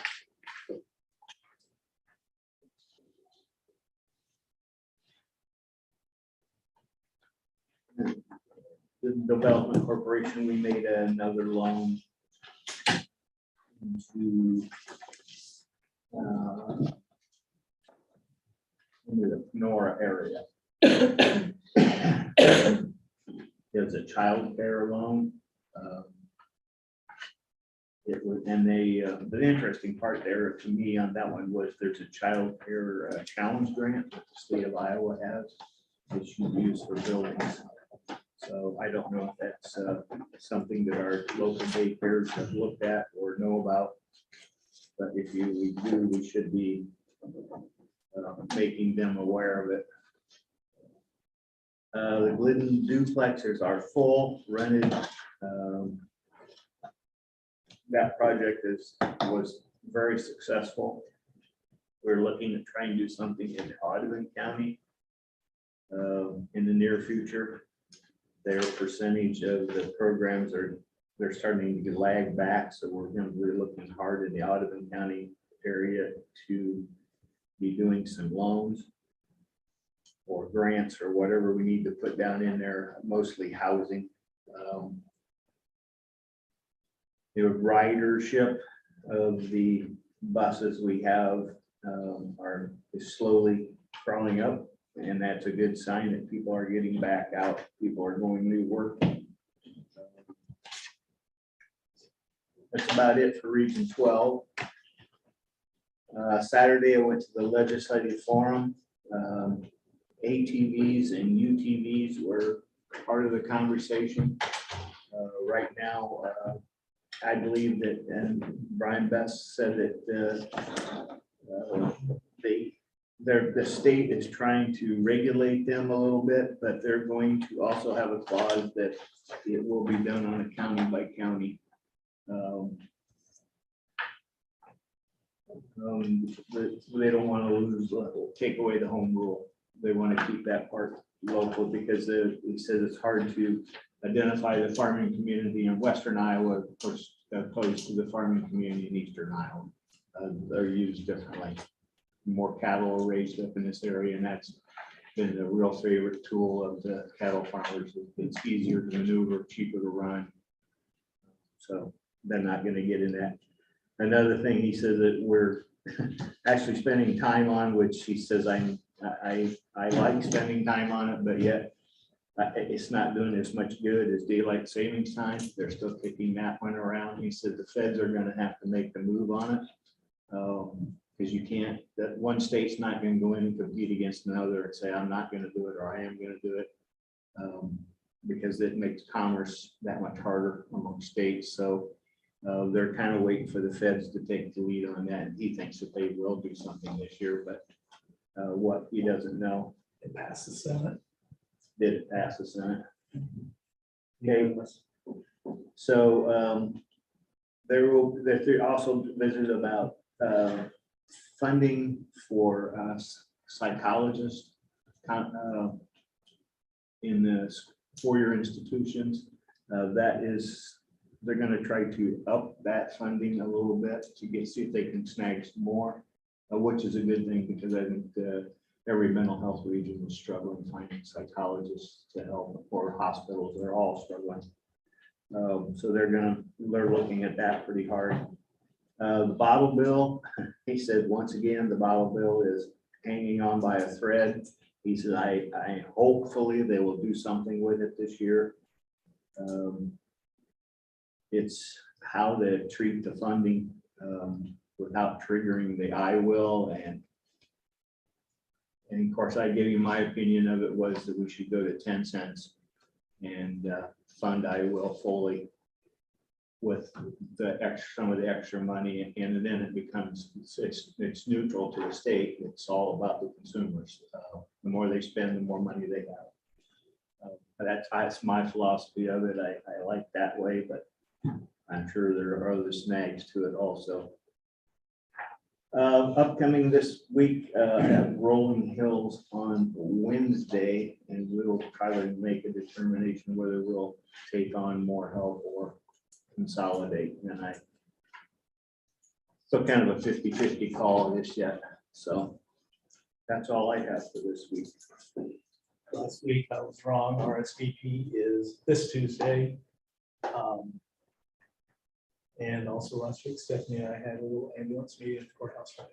Speaker 6: the Development Corporation, we made another loan to into the Manure area. It's a child care loan. It was, and they, the interesting part there to me on that one was there's a child care challenge grant that the state of Iowa has, which you use for buildings. So I don't know if that's something that our local daycares have looked at or know about. But if we do, we should be making them aware of it. The Glidden duplexes are full, rented. That project was very successful. We're looking at trying to do something in Audubon County in the near future. Their percentage of the programs they're starting to lag back, so we're looking hard in the Audubon County area to be doing some loans or grants or whatever we need to put down in there, mostly housing. The ridership of the buses we have is slowly crawling up, and that's a good sign that people are getting back out. People are going to work. That's about it for Region 12. Saturday, I went to the Legislative Forum. ATVs and UTVs were part of the conversation. Right now, I believe that, and Brian Best said that the state is trying to regulate them a little bit, but they're going to also have a clause that it will be done on a county by county. They don't want to take away the home rule. They want to keep that part local because he says it's hard to identify the farming community in Western Iowa opposed to the farming community in Eastern Iowa. They're used differently. More cattle are raised up in this area, and that's been the real favorite tool of the cattle farmers. It's easier to maneuver, cheaper to run. So they're not going to get in that. Another thing he says that we're actually spending time on, which he says I like spending time on it, but yet it's not doing as much good as daylight savings time. They're still kicking that one around. He said the feds are going to have to make the move on it because you can't, that one state's not going to go in and compete against another and say, I'm not going to do it, or I am going to do it, because it makes commerce that much harder among states. So they're kind of waiting for the feds to take the lead on that. And he thinks that they will do something this year, but what he doesn't know.
Speaker 8: It passed the Senate.
Speaker 6: Did it pass the Senate? Okay. So they also visited about funding for psychologists in the four-year institutions. They're going to try to up that funding a little bit to see if they can snag some more, which is a good thing because I think every mental health region is struggling finding psychologists to help, or hospitals. They're all struggling. So they're looking at that pretty hard. The bottle bill, he said, once again, the bottle bill is hanging on by a thread. He said, I hopefully they will do something with it this year. It's how to treat the funding without triggering the I will. And of course, I gave you my opinion of it was that we should go to 10 cents and fund I will fully with some of the extra money, and then it becomes it's neutral to the state. It's all about the consumers. The more they spend, the more money they have. That's my philosophy of it. I like that way, but I'm sure there are other snags to it also. Upcoming this week, at Rolling Hills on Wednesday, and we'll try to make a determination whether we'll take on more help or consolidate. And I still kind of a 50-50 call on this yet. So that's all I have for this week.
Speaker 8: Last week I was wrong. RSVP is this Tuesday. And also last week, Stephanie and I had a little ambulance meeting at the courthouse Friday.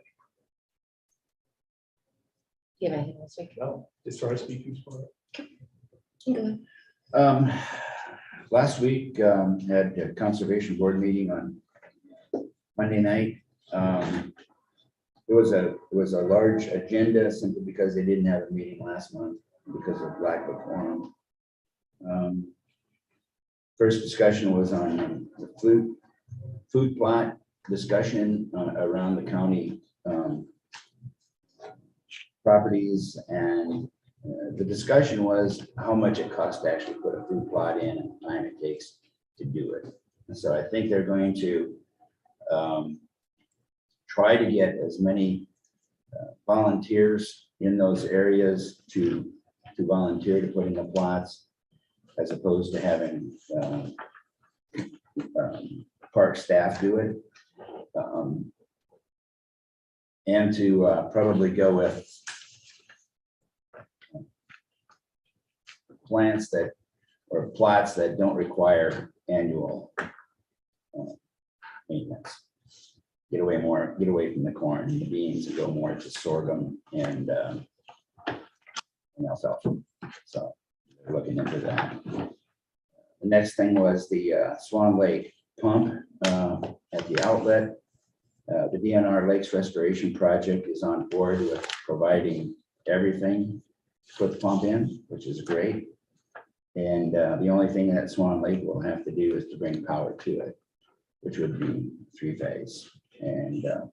Speaker 4: You have anything this week?
Speaker 8: No, just RSVP for it.
Speaker 4: Go ahead.
Speaker 3: Last week, had a conservation board meeting on Monday night. It was a large agenda simply because they didn't have a meeting last month because of lack of quorum. First discussion was on the food plot discussion around the county properties, and the discussion was how much it costs to actually put a food plot in and the time it takes to do it. And so I think they're going to try to get as many volunteers in those areas to volunteer to put in the plots, as opposed to having park staff do it. And to probably go with plants that, or plots that don't require annual maintenance. Get away from the corn and the beans and go more to sorghum and alfalfa. So we're looking into that. The next thing was the Swan Lake pump at the outlet. The DNR Lakes Restoration Project is on board with providing everything to put the pump in, which is great. And the only thing that Swan Lake will have to do is to bring power to it, which would be 3-phase. And the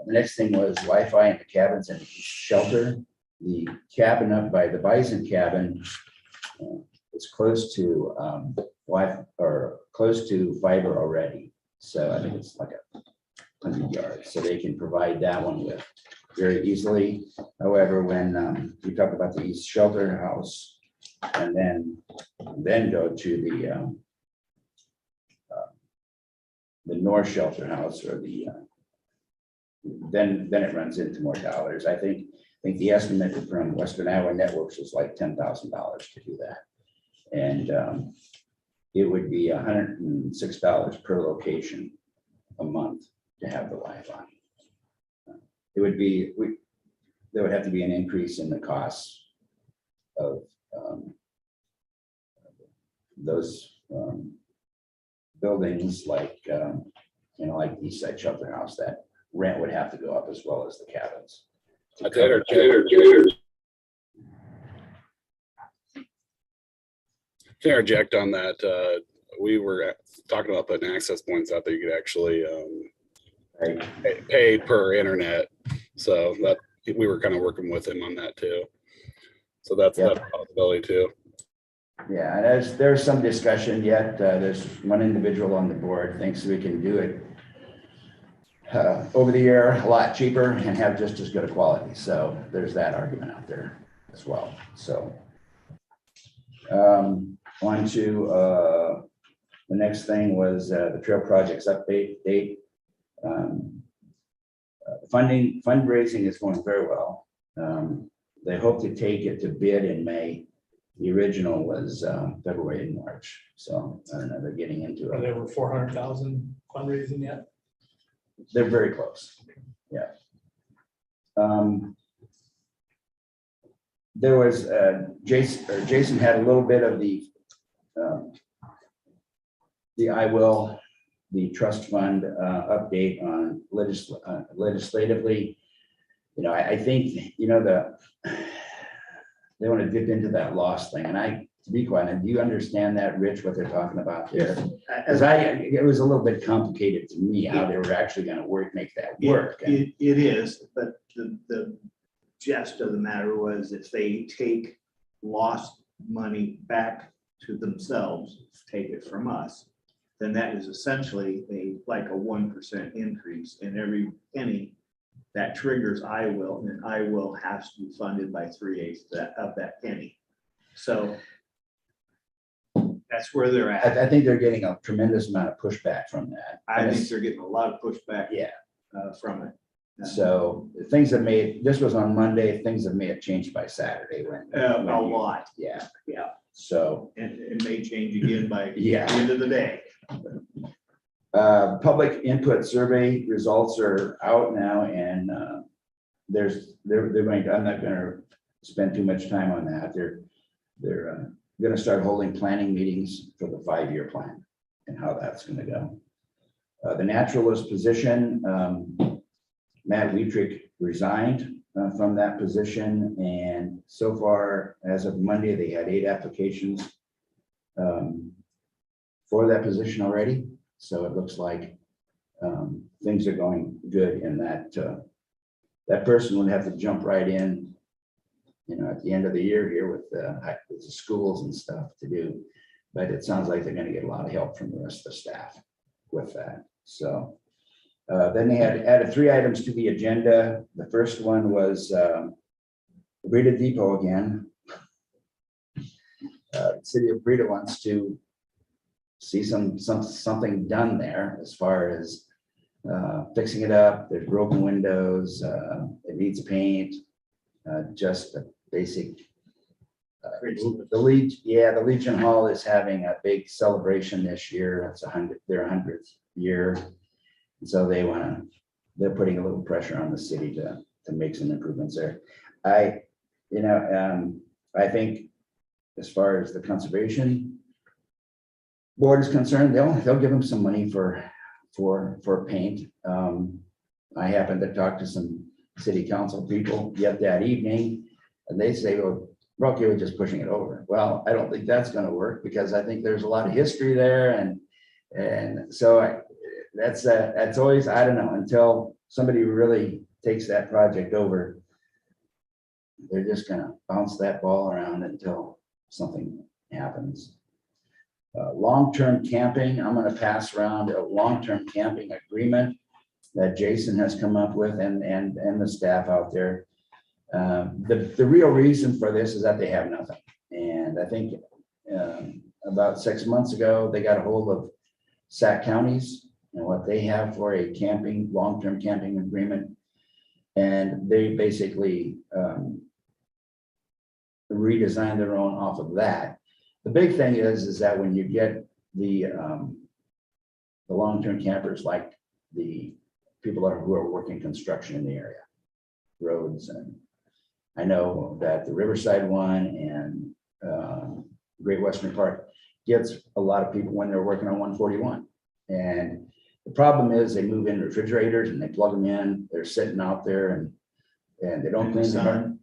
Speaker 3: next thing was Wi-Fi in the cabins and shelter. The cabin up by the bison cabin is close to Wi-Fi or close to fiber already. So I think it's like 100 yards. So they can provide that one with very easily. However, when you talk about the East Shelter House and then go to the North Shelter House, or the then it runs into more dollars. I think the estimate from Western Iowa Networks is like $10,000 to do that. And it would be $106 per location a month to have the Wi-Fi. It would be, there would have to be an increase in the costs of those buildings, like like East Side Shelter House, that rent would have to go up as well as the cabins.
Speaker 9: To interject on that, we were talking about putting access points out there. You could actually
Speaker 3: Right.
Speaker 9: pay per internet. So that we were kind of working with him on that too. So that's
Speaker 3: Yep.
Speaker 9: a possibility too.
Speaker 3: Yeah, and there's some discussion yet. There's one individual on the board thinks we can do it over the air a lot cheaper and have just as good a quality. So there's that argument out there as well. So on to the next thing was the trail projects update date. Fundraising is going very well. They hope to take it to bid in May. The original was February and March. So I don't know, they're getting into
Speaker 8: Are
Speaker 3: it.
Speaker 8: there over 400,000 fundraising yet?
Speaker 3: They're very close. Yeah. There was Jason had a little bit of the the trust fund update on legislatively. I think they want to dip into that loss thing, and to be quite honest, do you understand that, Rich, what they're talking about there? Because it was a little bit complicated to me how they were actually going to make that work.
Speaker 6: It is, but the gist of the matter was if they take lost money back to themselves, take it from us, then that is essentially like a 1% increase in every penny that triggers I will, and I will has to be funded by 3/8 of that penny. So that's where they're at.
Speaker 3: I think they're getting a tremendous amount of pushback from that.
Speaker 6: I think they're getting a lot of pushback
Speaker 3: Yeah,
Speaker 6: from it.
Speaker 3: so things have made, this was on Monday, things have may have changed by Saturday when.
Speaker 6: A
Speaker 3: when you-
Speaker 6: lot,
Speaker 3: Yeah,
Speaker 6: yeah,
Speaker 3: so,
Speaker 6: and it may change again by the
Speaker 3: Yeah.
Speaker 6: end of the day.
Speaker 3: public input survey results are out now and, they're going to, I'm not gonna spend too much time on that. They're gonna start holding planning meetings for the 5-year plan and how that's gonna go. The naturalist position, Matt Wietrich resigned from that position, and so far, as of Monday, they had 8 applications for that position already. So it looks like things are going good in that. That person would have to jump right in, at the end of the year here with the schools and stuff to do. But it sounds like they're going to get a lot of help from the rest of the staff with that. So then they had added 3 items to the agenda. The first one was Breda Depot again. The city of Breda wants to see something done there as far as fixing it up. There's broken windows, it needs paint, just a basic. The Legion Hall is having a big celebration this year. It's their 100th year. And so they're putting a little pressure on the city to make some improvements there. I think as far as the conservation board is concerned, they'll give them some money for paint. I happened to talk to some city council people yet that evening, and they say, well, we're okay with just pushing it over. Well, I don't think that's gonna work because I think there's a lot of history there, and so that's always, I don't know, until somebody really takes that project over, they're just gonna bounce that ball around until something happens. Long-term camping, I'm gonna pass around a long-term camping agreement that Jason has come up with and the staff out there. The real reason for this is that they have nothing. And I think about 6 months ago, they got a hold of Sac counties and what they have for a long-term camping agreement. And they basically redesigned their own off of that. The big thing is that when you get the long-term campers, like the people who are working construction in the area, roads, and I know that the Riverside one and Great Western Park gets a lot of people when they're working on 141. And the problem is they move in refrigerators and they plug them in, they're sitting out there and they don't clean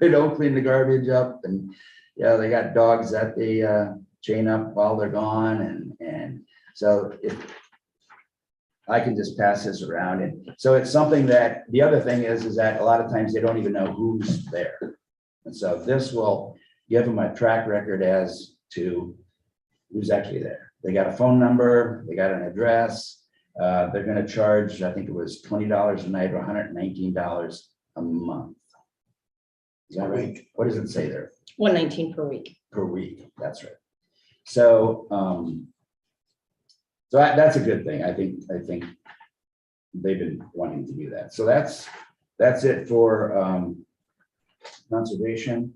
Speaker 3: they don't clean the garbage up, and they got dogs that they chain up while they're gone, and so I can just pass this around. And so it's something that, the other thing is that a lot of times they don't even know who's there. And so this will give them a track record as to who's actually there. They got a phone number, they got an address. They're gonna charge, I think it was $20 a night or $119 a month. Is that right? What does it say there?
Speaker 4: $119 per week.
Speaker 3: Per week, that's right. So, so that's a good thing. I think they've been wanting to do that. So that's it for conservation.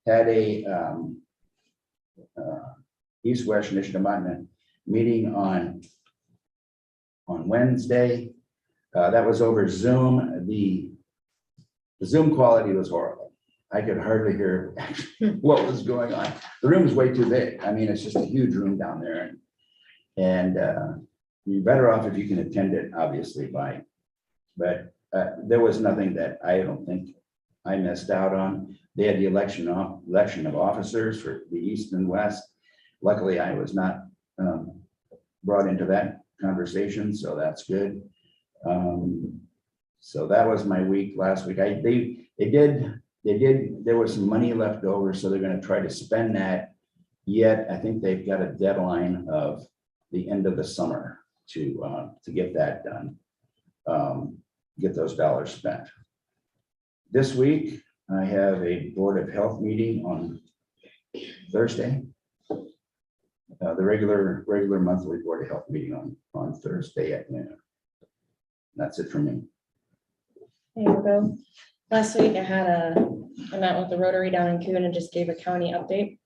Speaker 3: Had a East-West Michigan meeting on Wednesday. That was over Zoom. The Zoom quality was horrible. I could hardly hear what was going on. The room is way too big. I mean, it's just a huge room down there, and you're better off if you can attend it, obviously, but there was nothing that I don't think I missed out on. They had the election of officers for the East and West. Luckily, I was not brought into that conversation, so that's good. So that was my week last week. They there was some money left over, so they're gonna try to spend that. Yet, I think they've got a deadline of the end of the summer to get that done. Get those dollars spent. This week, I have a Board of Health meeting on Thursday. The regular monthly Board of Health meeting on Thursday at noon. That's it for me.
Speaker 4: There you go. Last week I met with the Rotary down in Coon and just gave a county update.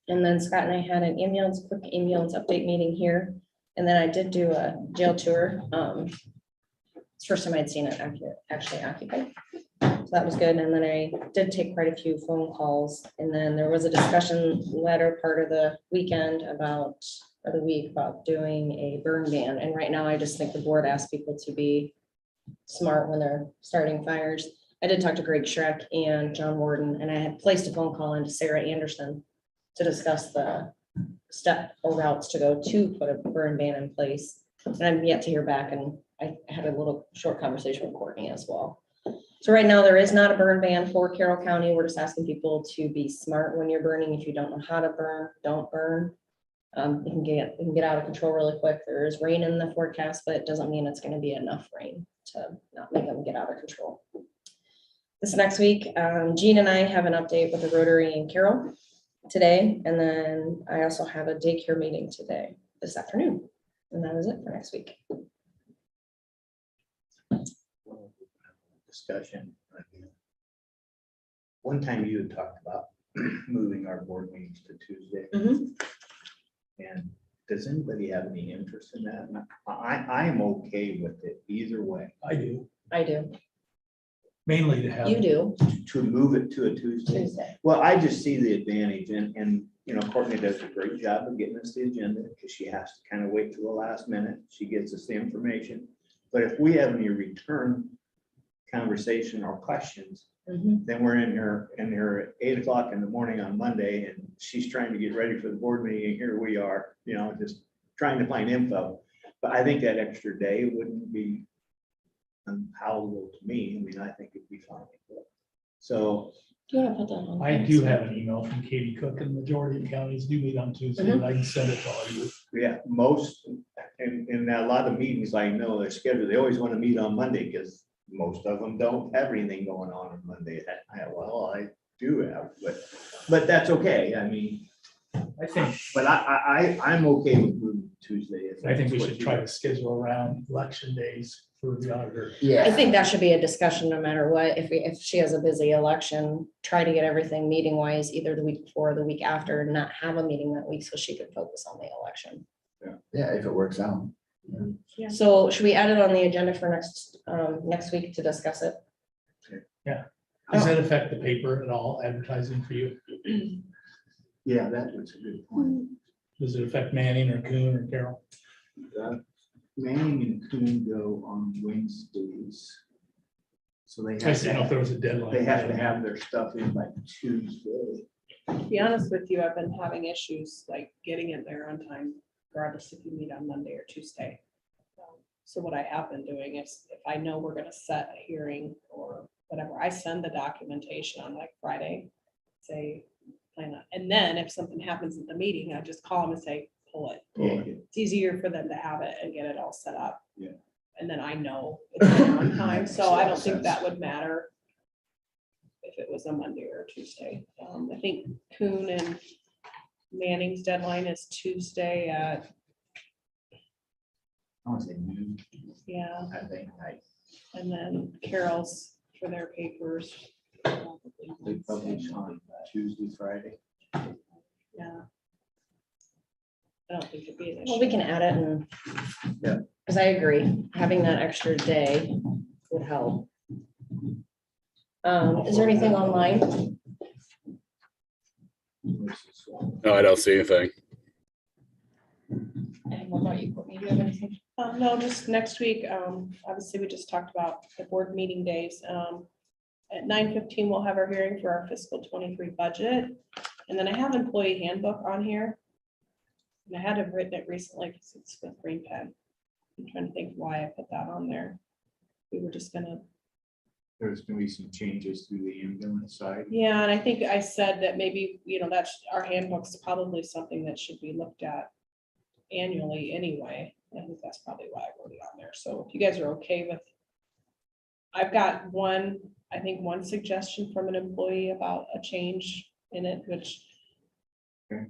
Speaker 4: And then Scott and I had an quick ambulance update meeting here. And then I did do a jail tour. It's the first time I'd seen it actually occupied. So that was good. And then I did take quite a few phone calls. And then there was a discussion latter part of the weekend about doing a burn ban. And right now I just think the board asked people to be smart when they're starting fires. I did talk to Greg Schreck and John Warden, and I had placed a phone call into Sarah Anderson to discuss the step or routes to go to put a burn ban in place. And I'm yet to hear back, and I had a little short conversation with Courtney as well. So right now there is not a burn ban for Carroll County. We're just asking people to be smart when you're burning. If you don't know how to burn, don't burn. It can get out of control really quick. There is rain in the forecast, but it doesn't mean it's going to be enough rain to not make them get out of control. This next week, Jean and I have an update with the Rotary in Carroll today, and then I also have a daycare meeting this afternoon, and that is it for next week.
Speaker 6: Discussion. One time you had talked about moving our board meetings to Tuesday. And does anybody have any interest in that? I am okay with it either way.
Speaker 8: I do,
Speaker 4: I do.
Speaker 8: mainly to have.
Speaker 4: You do.
Speaker 6: To move it to a Tuesday.
Speaker 4: Tuesday.
Speaker 6: Well, I just see the advantage and you know, Courtney does a great job of getting us the agenda because she has to kind of wait till the last minute. She gets us the information. But if we have any return conversation or questions, then we're in here at 8 o'clock in the morning on Monday and she's trying to get ready for the board meeting. And here we are, you know, just trying to find info. But I think that extra day wouldn't be unpalatable to me. I mean, I think it'd be fine. So
Speaker 4: Do you want to put that on?
Speaker 8: I do have an email from Katie Cook, and the majority of counties do meet on Tuesday, and I can send it to all you.
Speaker 6: yeah, most, and a lot of meetings I know they're scheduled, they always want to meet on Monday because most of them don't have anything going on Monday. Well, I do have, but that's okay. I mean,
Speaker 8: I think,
Speaker 6: but I'm okay with moving Tuesday. if
Speaker 8: I think we
Speaker 6: that's what
Speaker 8: should
Speaker 6: you-
Speaker 8: try to schedule around election days for the auditor.
Speaker 4: I think that should be a discussion no matter what. If she has a busy election, try to get everything meeting wise, either the week before or the week after, and not have a meeting that week so she could focus on the election.
Speaker 3: Yeah, if it works out.
Speaker 4: So should we add it on the agenda for next week to discuss it?
Speaker 8: Does that affect the paper at all, advertising for you?
Speaker 6: Yeah, that was a good point.
Speaker 8: Does it affect Manning or Coon or Carroll?
Speaker 6: Manning and Coon go on Wednesdays. So they
Speaker 8: I
Speaker 6: have
Speaker 8: just
Speaker 6: to
Speaker 8: didn't know if there
Speaker 6: have,
Speaker 8: was a deadline.
Speaker 6: they have to have their stuff in by Tuesday.
Speaker 5: To be honest with you, I've been having issues like getting it there on time, regardless if you meet on Monday or Tuesday. So what I have been doing is if I know we're gonna set a hearing or whatever, I send the documentation on like Friday, say, plan on, and then if something happens at the meeting, I just call them and say, pull it. It's easier for them to have it and get it all set up.
Speaker 6: Yeah.
Speaker 5: And then I know it's there on time, so I don't think that would matter if it was a Monday or a Tuesday. I think Coon and Manning's deadline is Tuesday at,
Speaker 6: I want to say noon,
Speaker 5: yeah,
Speaker 6: I think,
Speaker 5: and then Carroll's for their papers.
Speaker 6: they publish on Tuesday, Friday.
Speaker 5: Yeah. I don't think it'd be an
Speaker 4: Well, we
Speaker 5: issue.
Speaker 4: can add it and.
Speaker 6: Yeah.
Speaker 4: Because I agree, having that extra day would help. Is there anything online?
Speaker 9: No, I don't see anything.
Speaker 4: And what about you, Courtney? Do you have anything?
Speaker 5: No, just next week, obviously, we just talked about the board meeting days. At 9:15, we'll have our hearing for our fiscal 23 budget. And then I have employee handbook on here. And I had to have written it recently because it's with green pen. I'm trying to think why I put that on there. We were just gonna
Speaker 6: There's gonna be some changes to the ambulance side.
Speaker 5: Yeah, and I think I said that maybe, that's, our handbook's probably something that should be looked at annually anyway. I think that's probably why I wrote it on there. So if you guys are okay with, I've got one suggestion from an employee about a change in it, which
Speaker 6: Okay.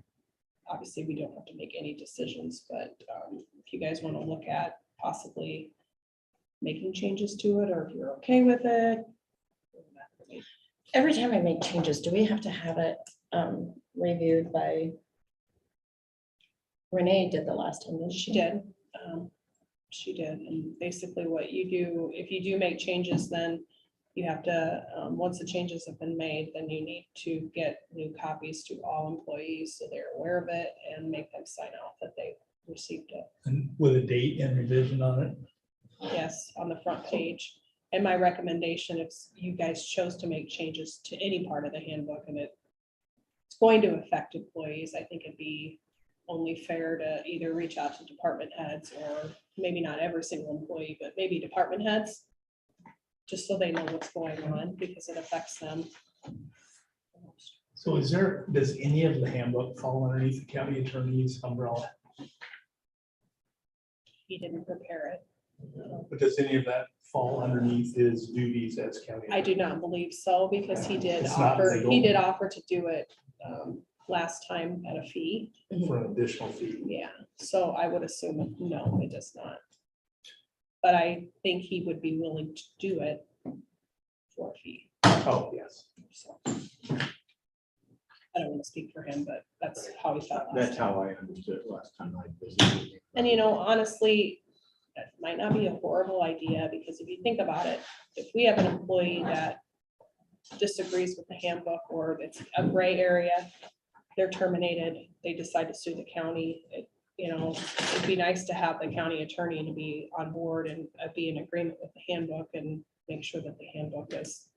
Speaker 5: obviously we don't have to make any decisions, but if you guys want to look at possibly making changes to it, or if you're okay with it.
Speaker 4: Every time I make changes, do we have to have it reviewed by? Renee did the last time, didn't
Speaker 5: She
Speaker 4: she?
Speaker 5: did. She did. And basically what you do, if you do make changes, then you have to, once the changes have been made, then you need to get new copies to all employees so they're aware of it and make them sign off that they received it.
Speaker 8: And with a date and revision on it.
Speaker 5: Yes, on the front page. And my recommendation, if you guys chose to make changes to any part of the handbook and it's going to affect employees, I think it'd be only fair to either reach out to department heads, or maybe not every single employee, but maybe department heads, just so they know what's going on, because it affects them.
Speaker 8: So does any of the handbook fall underneath the county attorney's umbrella?
Speaker 5: He didn't prepare it.
Speaker 8: But does any of that fall underneath his duties as county?
Speaker 5: I do not believe so, because he did
Speaker 8: It's not
Speaker 5: offer,
Speaker 8: legal.
Speaker 5: he did offer to do it last time at a fee.
Speaker 8: For an additional fee?
Speaker 5: Yeah, so I would assume, no, it does not. But I think he would be willing to do it for a fee.
Speaker 8: Oh, yes.
Speaker 5: So I don't want to speak for him, but that's how he felt. last
Speaker 6: That's
Speaker 5: time.
Speaker 6: how I understood it last time I visited.
Speaker 5: And honestly, that might not be a horrible idea, because if you think about it, if we have an employee that disagrees with the handbook, or it's a gray area, they're terminated, they decide to sue the county, it'd be nice to have the county attorney to be on board and be in agreement with the handbook and make sure that the handbook is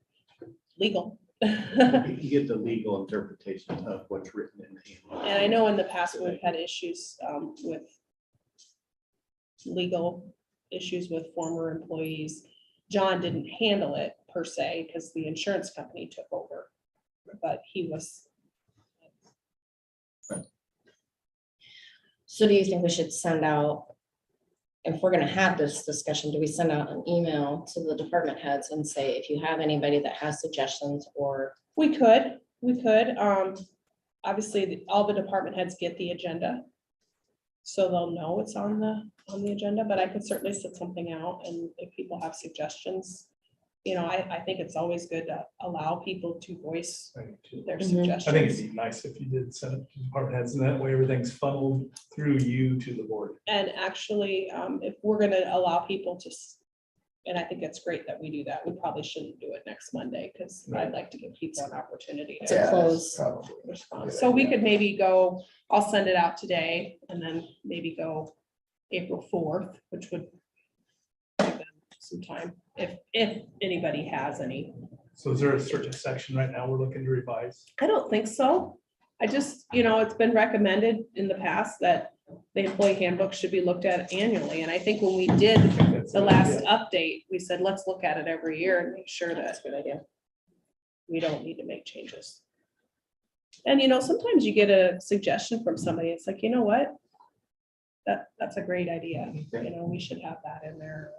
Speaker 5: legal.
Speaker 6: You get the legal interpretation of what's written in the handbook.
Speaker 5: And I know in the past, we've had issues with legal issues with former employees. John didn't handle it per se, because the insurance company took over, but he was.
Speaker 4: So do you think we should send out, if we're gonna have this discussion, do we send out an email to the department heads and say, if you have anybody that has suggestions, or?
Speaker 5: We could. Obviously, all the department heads get the agenda. So they'll know it's on the agenda, but I could certainly set something out, and if people have suggestions, I think it's always good to allow people to voice their
Speaker 4: Mhm.
Speaker 8: I think it'd
Speaker 5: suggestions.
Speaker 8: be nice if you did send it to department heads, and that way everything's funneled through you to the board.
Speaker 5: And actually, if we're gonna allow people to, and I think it's great that we do that, we probably shouldn't do it next Monday, because I'd like to give people an opportunity
Speaker 4: To
Speaker 5: to
Speaker 3: Yeah, that's
Speaker 4: close.
Speaker 3: probably a
Speaker 5: respond.
Speaker 3: good
Speaker 5: So we
Speaker 3: idea.
Speaker 5: could maybe go, I'll send it out today, and then maybe go April 4th, which would give them some time, if anybody has any.
Speaker 8: So is there a certain section right now we're looking to revise?
Speaker 5: I don't think so. I just, it's been recommended in the past that the employee handbook should be looked at annually. And I think when we did the last update, we said, let's look at it every year and make sure that
Speaker 4: Good idea.
Speaker 5: we don't need to make changes. And sometimes you get a suggestion from somebody, it's like, you know what? That's a great idea. We should have that in there.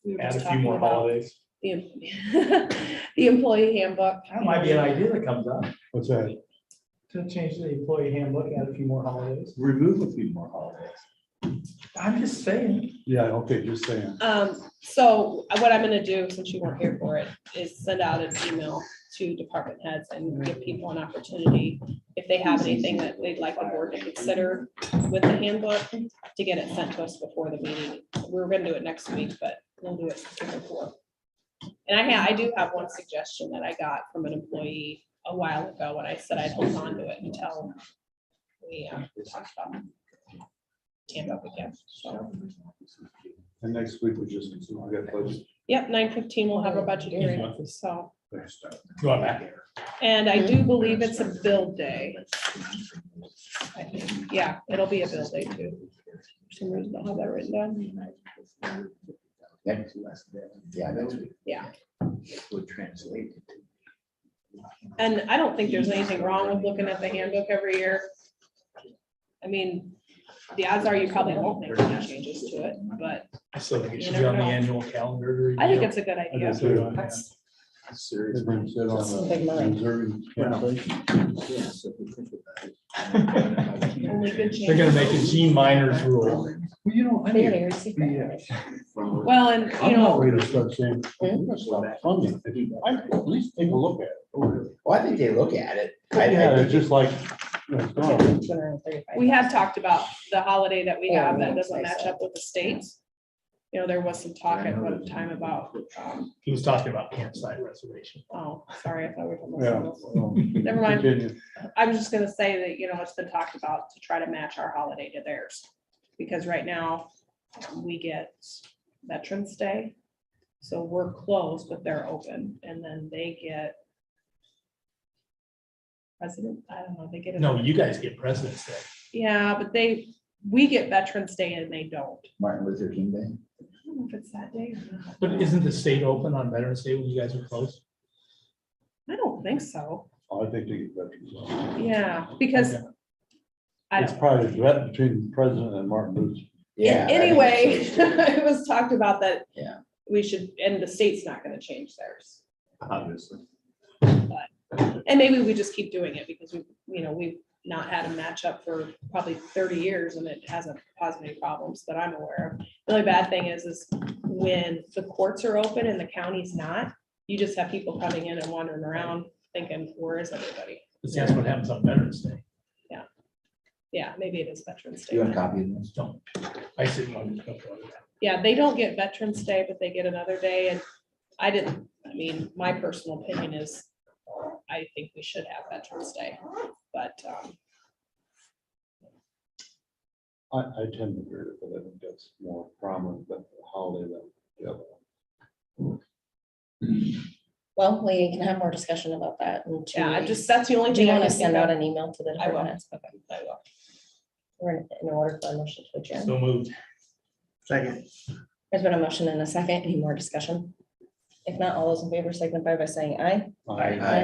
Speaker 5: We were
Speaker 8: Add
Speaker 5: just
Speaker 8: a few more
Speaker 5: talking about
Speaker 8: holidays.
Speaker 5: the employee handbook.
Speaker 8: That might be an idea that comes up,
Speaker 2: What's that?
Speaker 8: to change the employee handbook, add a few more holidays.
Speaker 6: Remove a few more holidays.
Speaker 8: I'm just saying.
Speaker 2: Yeah, okay, just saying.
Speaker 5: So what I'm gonna do, since you weren't here for it, is send out an email to department heads and give people an opportunity, if they have anything that they'd like the board to consider with the handbook, to get it sent to us before the meeting. We were gonna do it next week, but we'll do it before. And I do have one suggestion that I got from an employee a while ago, when I said I'd hold on to it until we talked about handbook again. So,
Speaker 2: And next week we just, we got budget.
Speaker 5: yep, 9:15, we'll have a budget hearing, so.
Speaker 8: Go on back.
Speaker 5: And I do believe it's a build day. I think, yeah, it'll be a build day too. For some reason, I don't have that written down.
Speaker 3: Next- Yeah, next week.
Speaker 6: Would translate.
Speaker 5: And I don't think there's anything wrong with looking at the handbook every year. I mean, the odds are you probably won't make any changes to it, but
Speaker 8: I still think it
Speaker 5: You
Speaker 8: should be
Speaker 5: never
Speaker 8: on the
Speaker 5: know.
Speaker 8: annual calendar. to
Speaker 5: I think
Speaker 8: review.
Speaker 5: it's a good
Speaker 2: I
Speaker 5: idea.
Speaker 2: do too.
Speaker 4: That's,
Speaker 2: They're gonna sit on
Speaker 4: That's
Speaker 2: the
Speaker 4: some big money.
Speaker 2: reserving translation.
Speaker 6: Yes, if we think about it.
Speaker 5: Only good
Speaker 8: They're gonna make a
Speaker 5: changes.
Speaker 8: G minors rule.
Speaker 2: Well, you know, I
Speaker 4: they
Speaker 2: mean,
Speaker 4: already received that.
Speaker 5: Well, and you
Speaker 2: I'm not
Speaker 5: know,
Speaker 2: ready to start saying, we're gonna stop funding. I at least take a look at it.
Speaker 3: Well, I think they look at it. I
Speaker 2: Yeah,
Speaker 3: think
Speaker 2: it's just like, you know, it's gone.
Speaker 4: 235.
Speaker 5: we have talked about the holiday that we have that
Speaker 4: Yeah,
Speaker 5: doesn't
Speaker 4: I
Speaker 5: match
Speaker 4: saw.
Speaker 5: up with the states. You know, there was some talk at one time about,
Speaker 8: He was talking about campsite reservation.
Speaker 5: oh, sorry, I thought we were talking
Speaker 2: Yeah.
Speaker 5: about something else.
Speaker 2: well,
Speaker 5: Never mind.
Speaker 2: continue.
Speaker 5: I'm just gonna say that, you know, it's been talked about to try to match our holiday to theirs. Because right now, we get Veterans Day. So we're closed, but they're open, and then they get President, I don't know, they get.
Speaker 8: No,
Speaker 5: another-
Speaker 8: you guys get President's Day.
Speaker 5: Yeah, but we get Veterans Day and they don't.
Speaker 3: Martin Luther King Day.
Speaker 5: I don't know if it's that day or not.
Speaker 8: But isn't the state open on Veterans Day when you guys are closed?
Speaker 5: I don't think so.
Speaker 2: I think they get veterans.
Speaker 5: Yeah, because
Speaker 8: Okay.
Speaker 5: I
Speaker 2: It's
Speaker 5: don't.
Speaker 2: probably that between the president and Martin Luther.
Speaker 3: Yeah. I think
Speaker 5: Anyway,
Speaker 3: so, too.
Speaker 5: it was talked about that.
Speaker 3: Yeah.
Speaker 5: We should, and the state's not gonna change theirs.
Speaker 6: Obviously.
Speaker 5: And maybe we just keep doing it because we've not had a matchup for probably 30 years and it hasn't caused any problems that I'm aware of. The only bad thing is when the courts are open and the county's not, you just have people coming in and wandering around thinking, where is everybody?
Speaker 8: But that's what happens on Veterans Day.
Speaker 5: Yeah, maybe it is Veterans
Speaker 3: You want a
Speaker 5: Day.
Speaker 3: copy of this?
Speaker 8: Don't. I sit on.
Speaker 5: Yeah, they don't get Veterans Day, but they get another day and I mean, my personal opinion is I think we should have Veterans Day, but
Speaker 2: I tend to agree with it. I think that's more prominent than the holiday than the other one.
Speaker 4: Well, we can have more discussion about that. in 2
Speaker 5: yeah,
Speaker 4: weeks.
Speaker 5: that's the only
Speaker 4: Do you
Speaker 5: thing I
Speaker 4: want to
Speaker 5: can think
Speaker 4: send out
Speaker 5: of.
Speaker 4: an email to the
Speaker 5: I will.
Speaker 4: department heads? Okay.
Speaker 5: I will.
Speaker 4: We're in order for a motion to adjourn.
Speaker 8: So moved.
Speaker 6: Second.
Speaker 4: There's been a motion and a second. Any more discussion? If not, all those in favor signify by saying aye.
Speaker 2: I-